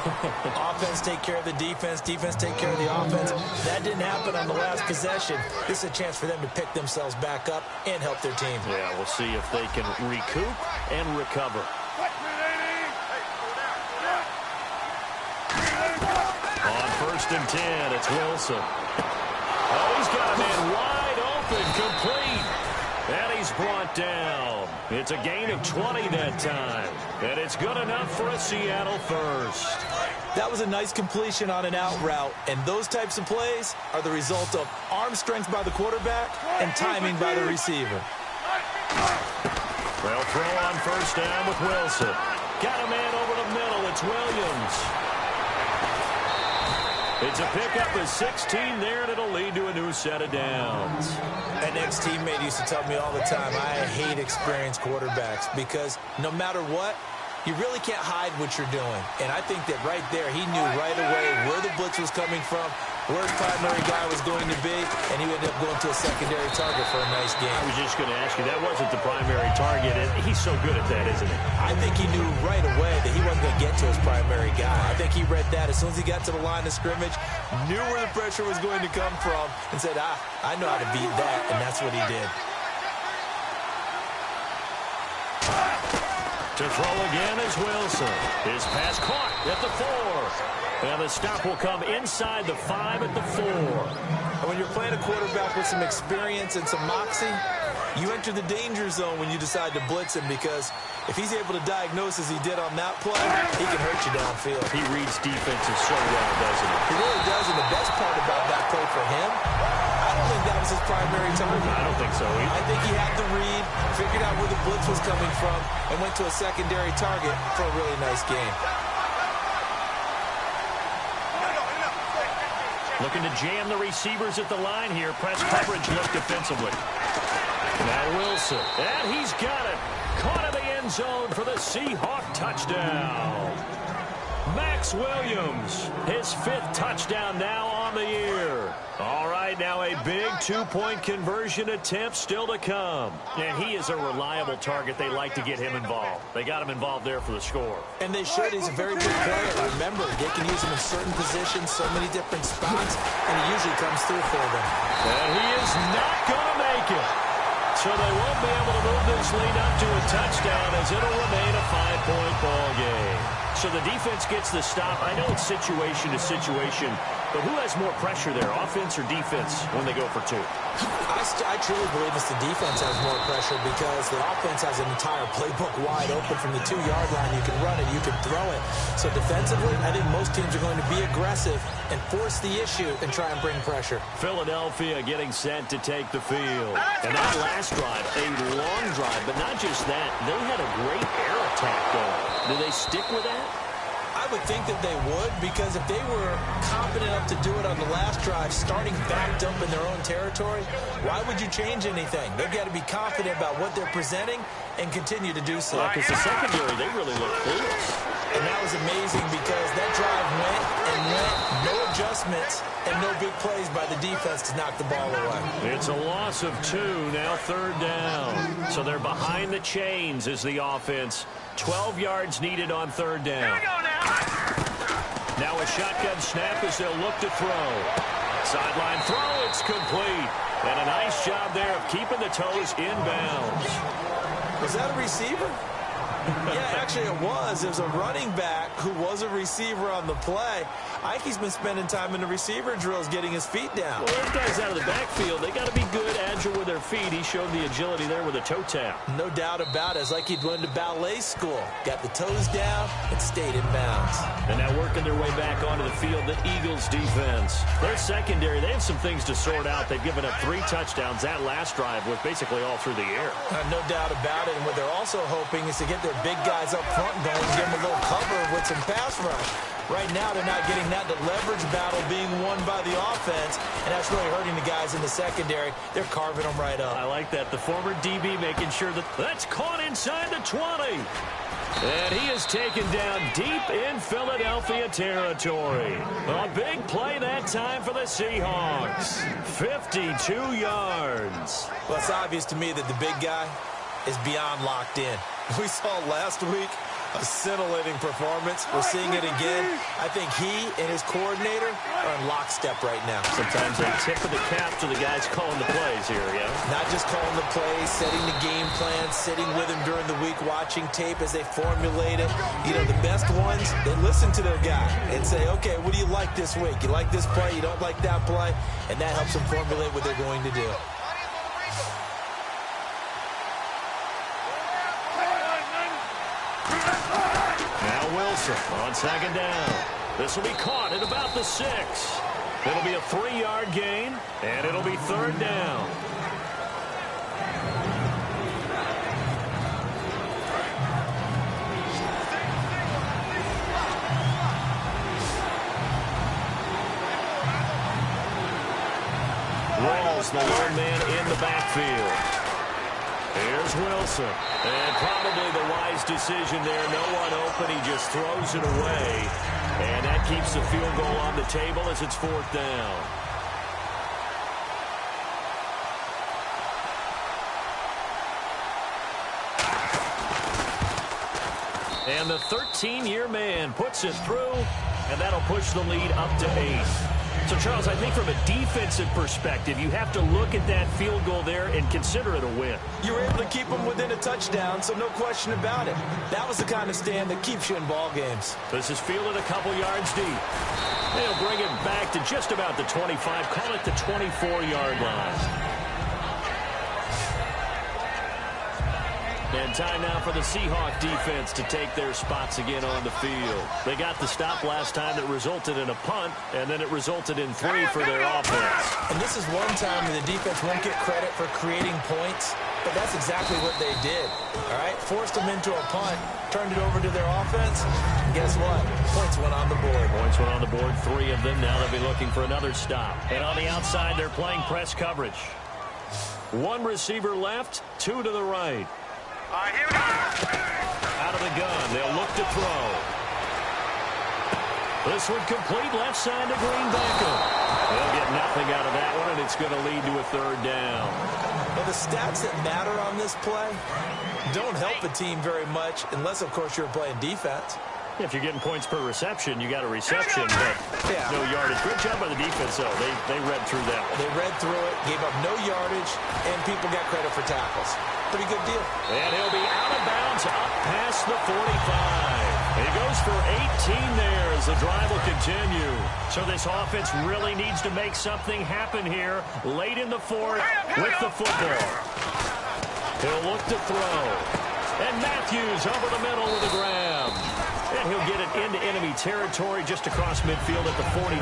Offense take care of the defense, defense take care of the offense. That didn't happen on the last possession. This is a chance for them to pick themselves back up and help their team. Yeah, we'll see if they can recoup and recover. On 1st and 10, it's Wilson. Oh, he's got a man wide open, complete. And he's brought down. It's a gain of 20 that time. And it's good enough for a Seattle first. That was a nice completion on an out route. And those types of plays are the result of arm strength by the quarterback and timing by the receiver. Well, throw on 1st down with Wilson. Got a man over the middle. It's Williams. It's a pickup of 16 there, and it'll lead to a new set of downs. An ex-teammate used to tell me all the time, I hate experienced quarterbacks because no matter what, you really can't hide what you're doing. And I think that right there, he knew right away where the blitz was coming from, where his primary guy was going to be, and he ended up going to a secondary target for a nice game. I was just going to ask you, that wasn't the primary target. He's so good at that, isn't he? I think he knew right away that he wasn't going to get to his primary guy. I think he read that as soon as he got to the line of scrimmage, knew where the pressure was going to come from, and said, I know how to beat that, and that's what he did. To throw again is Wilson. His pass caught at the 4. And the stop will come inside the 5 at the 4. And when you're playing a quarterback with some experience and some moxie, you enter the danger zone when you decide to blitz him because if he's able to diagnose as he did on that play, he can hurt you downfield. He reads defenses so well, doesn't he? He really does, and the best part about that play for him, I don't think that was his primary target. I don't think so either. I think he had the read, figured out where the blitz was coming from, and went to a secondary target for a really nice game. Looking to jam the receivers at the line here. Press coverage look defensively. Now Wilson. And he's got it. Caught in the end zone for the Seahawk touchdown. Max Williams, his 5th touchdown now on the year. All right, now a big 2-point conversion attempt still to come. And he is a reliable target. They like to get him involved. They got him involved there for the score. And they should. He's a very good player. Remember, they can use him in certain positions, so many different spots, and he usually comes through for them. And he is not going to make it. So they won't be able to move this lead up to a touchdown as it'll remain a 5-point ball game. So the defense gets the stop. I know it's situation to situation, but who has more pressure there, offense or defense, when they go for 2? I truly believe it's the defense has more pressure because the offense has an entire playbook wide open from the 2-yard line. You can run it, you can throw it. So defensively, I think most teams are going to be aggressive and force the issue and try and bring pressure. Philadelphia getting set to take the field. And that last drive, a long drive, but not just that. They had a great air attack going. Do they stick with that? I would think that they would, because if they were confident enough to do it on the last drive, starting backed up in their own territory, why would you change anything? They've got to be confident about what they're presenting and continue to do so. Yeah, because the secondary, they really look clueless. And that was amazing because that drive went and went, no adjustments, and no big plays by the defense to knock the ball away. It's a loss of 2, now 3rd down. So they're behind the chains as the offense. 12 yards needed on 3rd down. Now a shotgun snap as they'll look to throw. Sideline throw, it's complete. And a nice job there of keeping the toes in bounds. Was that a receiver? Yeah, actually it was. There's a running back who was a receiver on the play. I think he's been spending time in the receiver drills getting his feet down. Well, those guys out of the backfield, they got to be good, agile with their feet. He showed the agility there with a toe tap. No doubt about it. It's like he'd went to ballet school. Got the toes down and stayed in bounds. And now working their way back onto the field, the Eagles defense. Their secondary, they have some things to sort out. They've given up 3 touchdowns. That last drive was basically all through the air. No doubt about it. And what they're also hoping is to get their big guys up front going and give them a little cover with some pass rush. Right now, they're not getting that. The leverage battle being won by the offense, and that's really hurting the guys in the secondary. They're carving them right up. I like that. The former DB making sure that's caught inside the 20. And he is taken down deep in Philadelphia territory. A big play that time for the Seahawks. 52 yards. Well, it's obvious to me that the big guy is beyond locked in. We saw last week a scintillating performance. We're seeing it again. I think he and his coordinator are in lockstep right now. Sometimes a tip of the cap to the guys calling the plays here, yeah? Not just calling the plays, setting the game plan, sitting with him during the week, watching tape as they formulate it. You know, the best ones, they listen to their guy and say, okay, what do you like this week? You like this play? You don't like that play? And that helps them formulate what they're going to do. Wilson on second down. This will be caught at about the 6. It'll be a 3-yard gain, and it'll be 3rd down. Rolls the lone man in the backfield. Here's Wilson. And probably the wise decision there. No one open. He just throws it away. And that keeps the field goal on the table as it's 4th down. And the 13-year man puts it through. And that'll push the lead up to 8. So, Charles, I think from a defensive perspective, you have to look at that field goal there and consider it a win. You were able to keep them within a touchdown, so no question about it. That was the kind of stand that keeps you in ball games. This is fielded a couple yards deep. They'll bring it back to just about the 25, call it the 24-yard line. And time now for the Seahawks defense to take their spots again on the field. They got the stop last time that resulted in a punt, and then it resulted in 3 for their offense. And this is one time where the defense won't get credit for creating points, but that's exactly what they did. All right, forced them into a punt, turned it over to their offense, and guess what? Points went on the board. Points went on the board, 3 of them. Now they'll be looking for another stop. And on the outside, they're playing press coverage. 1 receiver left, 2 to the right. Here we go. Out of the gun, they'll look to throw. This one complete, left side to Green Beckham. They'll get nothing out of that one, and it's going to lead to a 3rd down. Well, the stats that matter on this play don't help a team very much unless, of course, you're playing defense. If you're getting points per reception, you got a reception, but no yardage. Good job by the defense, though. They read through that one. They read through it, gave up no yardage, and people got credit for tackles. Pretty good deal. And he'll be out of bounds up past the 45. He goes for 18 there as the drive will continue. So this offense really needs to make something happen here late in the 4th with the football. He'll look to throw. And Matthews over the middle with a grab. And he'll get it into enemy territory just across midfield at the 49.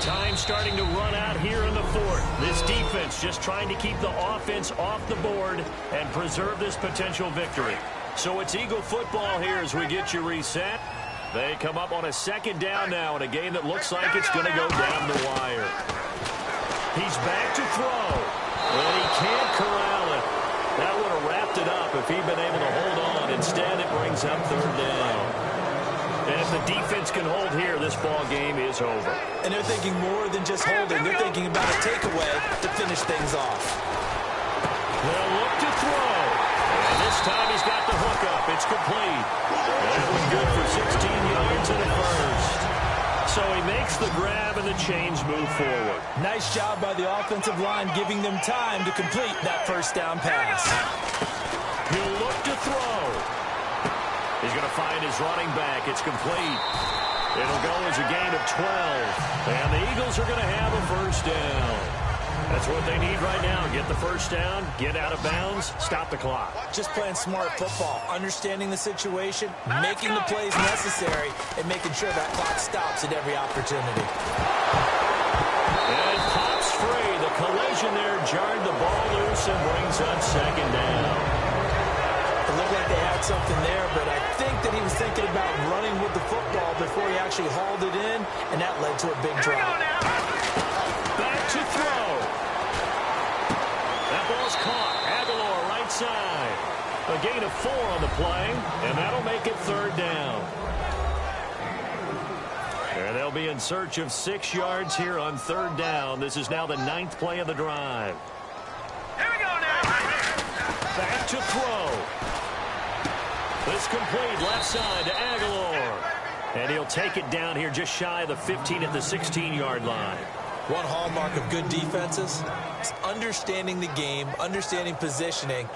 Time starting to run out here in the 4th. This defense just trying to keep the offense off the board and preserve this potential victory. So it's Eagle football here as we get you reset. They come up on a 2nd down now in a game that looks like it's going to go down the wire. He's back to throw. And he can't corral it. That would have wrapped it up if he'd been able to hold on. Instead, it brings up 3rd down. And if the defense can hold here, this ball game is over. And they're thinking more than just holding. They're thinking about a takeaway to finish things off. They'll look to throw. And this time he's got the hook up. It's complete. And that was good for 16 yards and a 1st. So he makes the grab and the chains move forward. Nice job by the offensive line giving them time to complete that 1st down pass. He'll look to throw. He's going to find his running back. It's complete. It'll go as a gain of 12. And the Eagles are going to have a first down. That's what they need right now. Get the first down, get out of bounds, stop the clock. Just playing smart football, understanding the situation, making the plays necessary, and making sure that clock stops at every opportunity. And it pops free. The collision there jarred the ball loose and brings up second down. It looked like they had something there, but I think that he was thinking about running with the football before he actually hauled it in, and that led to a big drop. Back to throw. That ball's caught. Aguilar right side. A gain of 4 on the play, and that'll make it third down. And they'll be in search of 6 yards here on third down. This is now the 9th play of the drive. Here we go now. Back to throw. This complete left side to Aguilar. And he'll take it down here just shy of the 15 at the 16-yard line. One hallmark of good defenses is understanding the game, understanding positioning,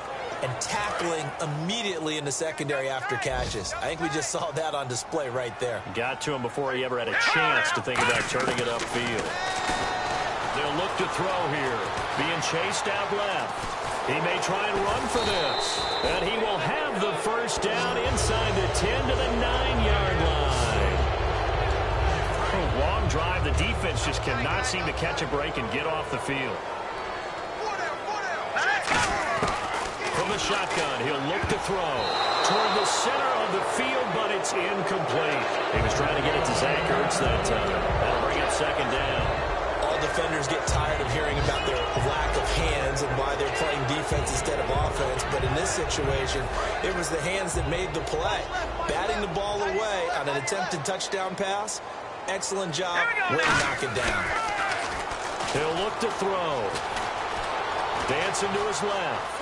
and tackling immediately in the secondary after catches. I think we just saw that on display right there. Got to him before he ever had a chance to think about turning it upfield. They'll look to throw here. Being chased out left. He may try and run for this. And he will have the first down inside the 10 to the 9-yard line. Long drive. The defense just cannot seem to catch a break and get off the field. From the shotgun, he'll look to throw toward the center of the field, but it's incomplete. He was trying to get it to Zach Ertz that time. That'll bring up second down. All defenders get tired of hearing about their lack of hands and why they're playing defense instead of offense, but in this situation, it was the hands that made the play. Batting the ball away on an attempted touchdown pass, excellent job, way to knock it down. He'll look to throw. Dancing to his left.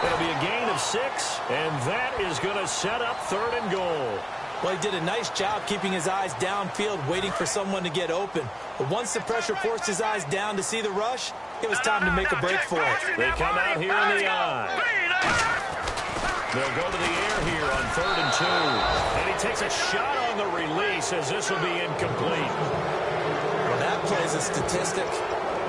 It'll be a gain of 6, and that is going to set up third and goal. Well, he did a nice job keeping his eyes downfield, waiting for someone to get open. But once the pressure forced his eyes down to see the rush, it was time to make a break for it. They come out here in the eye. They'll go to the air here on 3rd and 2. And he takes a shot on the release as this will be incomplete. Well, that plays a statistic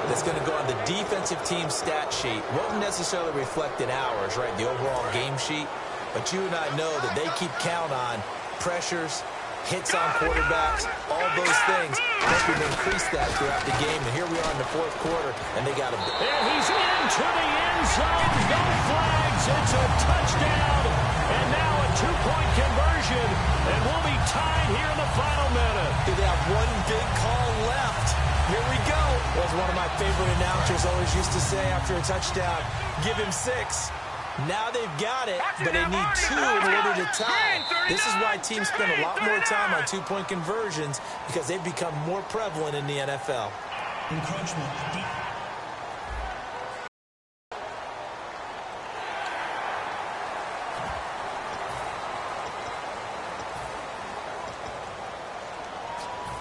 that's going to go on the defensive team stat sheet. Won't necessarily reflect in ours, right, the overall game sheet. But you and I know that they keep count on pressures, hits on quarterbacks, all those things. Hoping to increase that throughout the game. And here we are in the 4th quarter, and they got him. And he's into the end zone. No flags. It's a touchdown. And now a 2-point conversion. And we'll be tied here in the final minute. They have one big call left. Here we go. As one of my favorite announcers always used to say after a touchdown, give him 6. Now they've got it, but they need 2 in order to tie. This is why teams spend a lot more time on 2-point conversions, because they've become more prevalent in the NFL. Encroachment.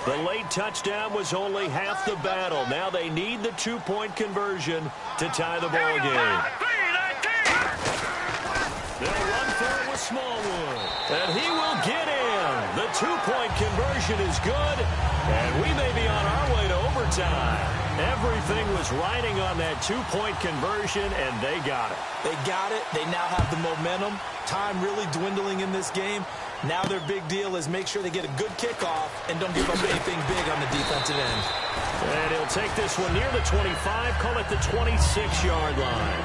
The late touchdown was only half the battle. Now they need the 2-point conversion to tie the ball game. They'll run for it with Smallwood. And he will get in. The 2-point conversion is good. And we may be on our way to overtime. Everything was riding on that 2-point conversion, and they got it. They got it. They now have the momentum. Time really dwindling in this game. Now their big deal is make sure they get a good kickoff and don't give up anything big on the defensive end. And he'll take this one near the 25, call it the 26-yard line.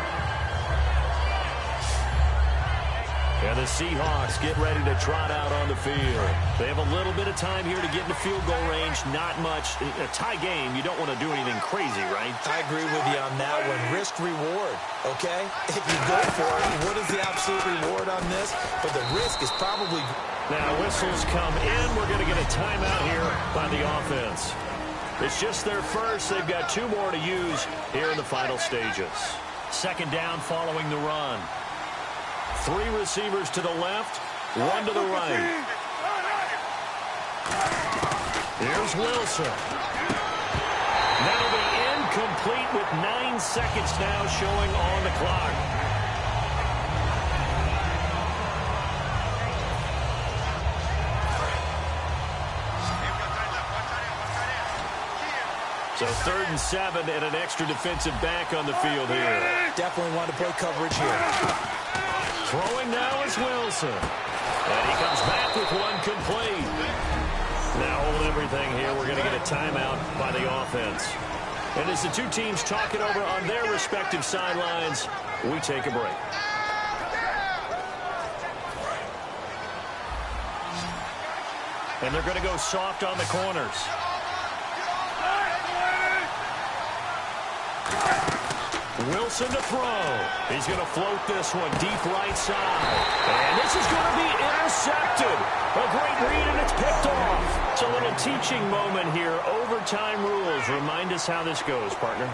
And the Seahawks get ready to trot out on the field. They have a little bit of time here to get into field goal range. Not much. A tie game, you don't want to do anything crazy, right? I agree with you on that one. Risk-reward, okay? If you go for it, what is the absolute reward on this? But the risk is probably... Now whistles come in. We're going to get a timeout here by the offense. It's just their first. They've got 2 more to use here in the final stages. Second down following the run. 3 receivers to the left, 1 to the right. Here's Wilson. That'll be incomplete with 9 seconds now showing on the clock. So 3rd and 7 and an extra defensive back on the field here. Definitely want to play coverage here. Throwing now is Wilson. And he comes back with one complete. Now hold everything here. We're going to get a timeout by the offense. And as the two teams talk it over on their respective sidelines, we take a break. And they're going to go soft on the corners. Wilson to throw. He's going to float this one deep right side. And this is going to be intercepted. A great read, and it's picked off. It's a little teaching moment here. Overtime rules. Remind us how this goes, partner.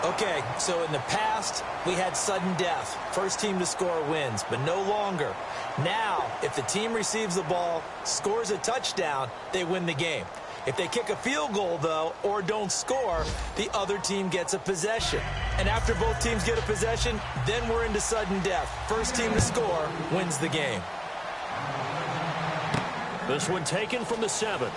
Okay, so in the past, we had sudden death. First team to score wins, but no longer. Now, if the team receives the ball, scores a touchdown, they win the game. If they kick a field goal, though, or don't score, the other team gets a possession. And after both teams get a possession, then we're into sudden death. First team to score wins the game. This one taken from the 7.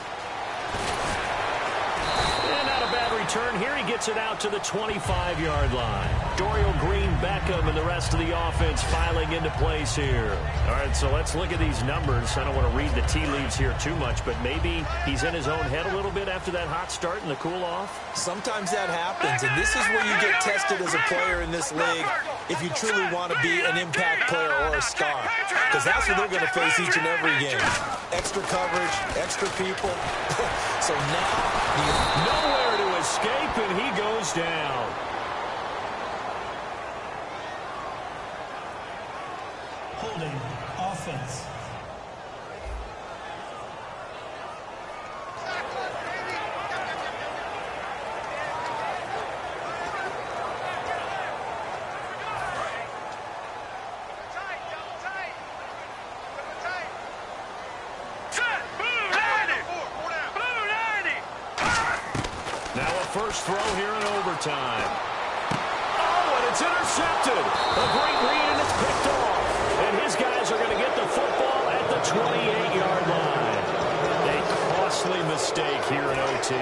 And not a bad return here. He gets it out to the 25-yard line. Dorial Green, Beckham, and the rest of the offense filing into place here. All right, so let's look at these numbers. I don't want to read the tea leaves here too much, but maybe he's in his own head a little bit after that hot start and the cool-off. Sometimes that happens, and this is where you get tested as a player in this league if you truly want to be an impact player or a star, because that's what they're going to face each and every game. Extra coverage, extra people. So now nowhere to escape, and he goes down. Holding offense. First throw here in overtime. Oh, and it's intercepted. A great read, and it's picked off. And his guys are going to get the football at the 28-yard line. A costly mistake here in OT.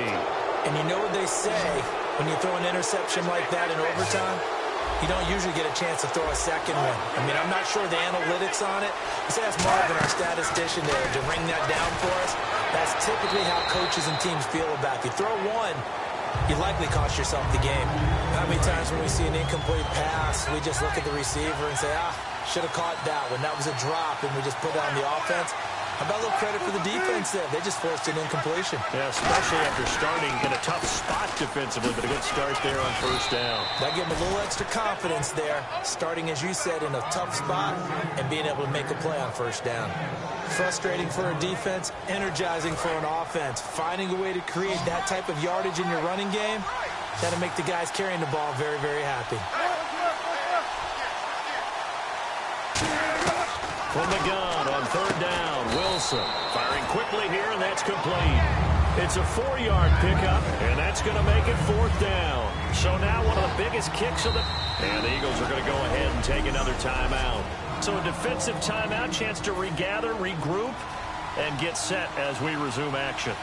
And you know what they say, when you throw an interception like that in overtime, you don't usually get a chance to throw a second one. I mean, I'm not sure the analytics on it. Let's ask Marvin, our statistician, to ring that down for us. That's typically how coaches and teams feel about it. You throw one, you likely cost yourself the game. How many times when we see an incomplete pass, we just look at the receiver and say, should have caught that one. That was a drop, and we just put it on the offense. How about a little credit for the defense there? They just forced an incompletion. Yeah, especially after starting in a tough spot defensively, but a good start there on first down. That gave them a little extra confidence there, starting, as you said, in a tough spot and being able to make a play on first down. Frustrating for a defense, energizing for an offense. Finding a way to create that type of yardage in your running game, that'll make the guys carrying the ball very, very happy. From the gun on third down, Wilson firing quickly here, and that's complete. It's a 4-yard pickup, and that's going to make it 4th down. So now one of the biggest kicks of the... And the Eagles are going to go ahead and take another timeout. So a defensive timeout, chance to regather, regroup, and get set as we resume action.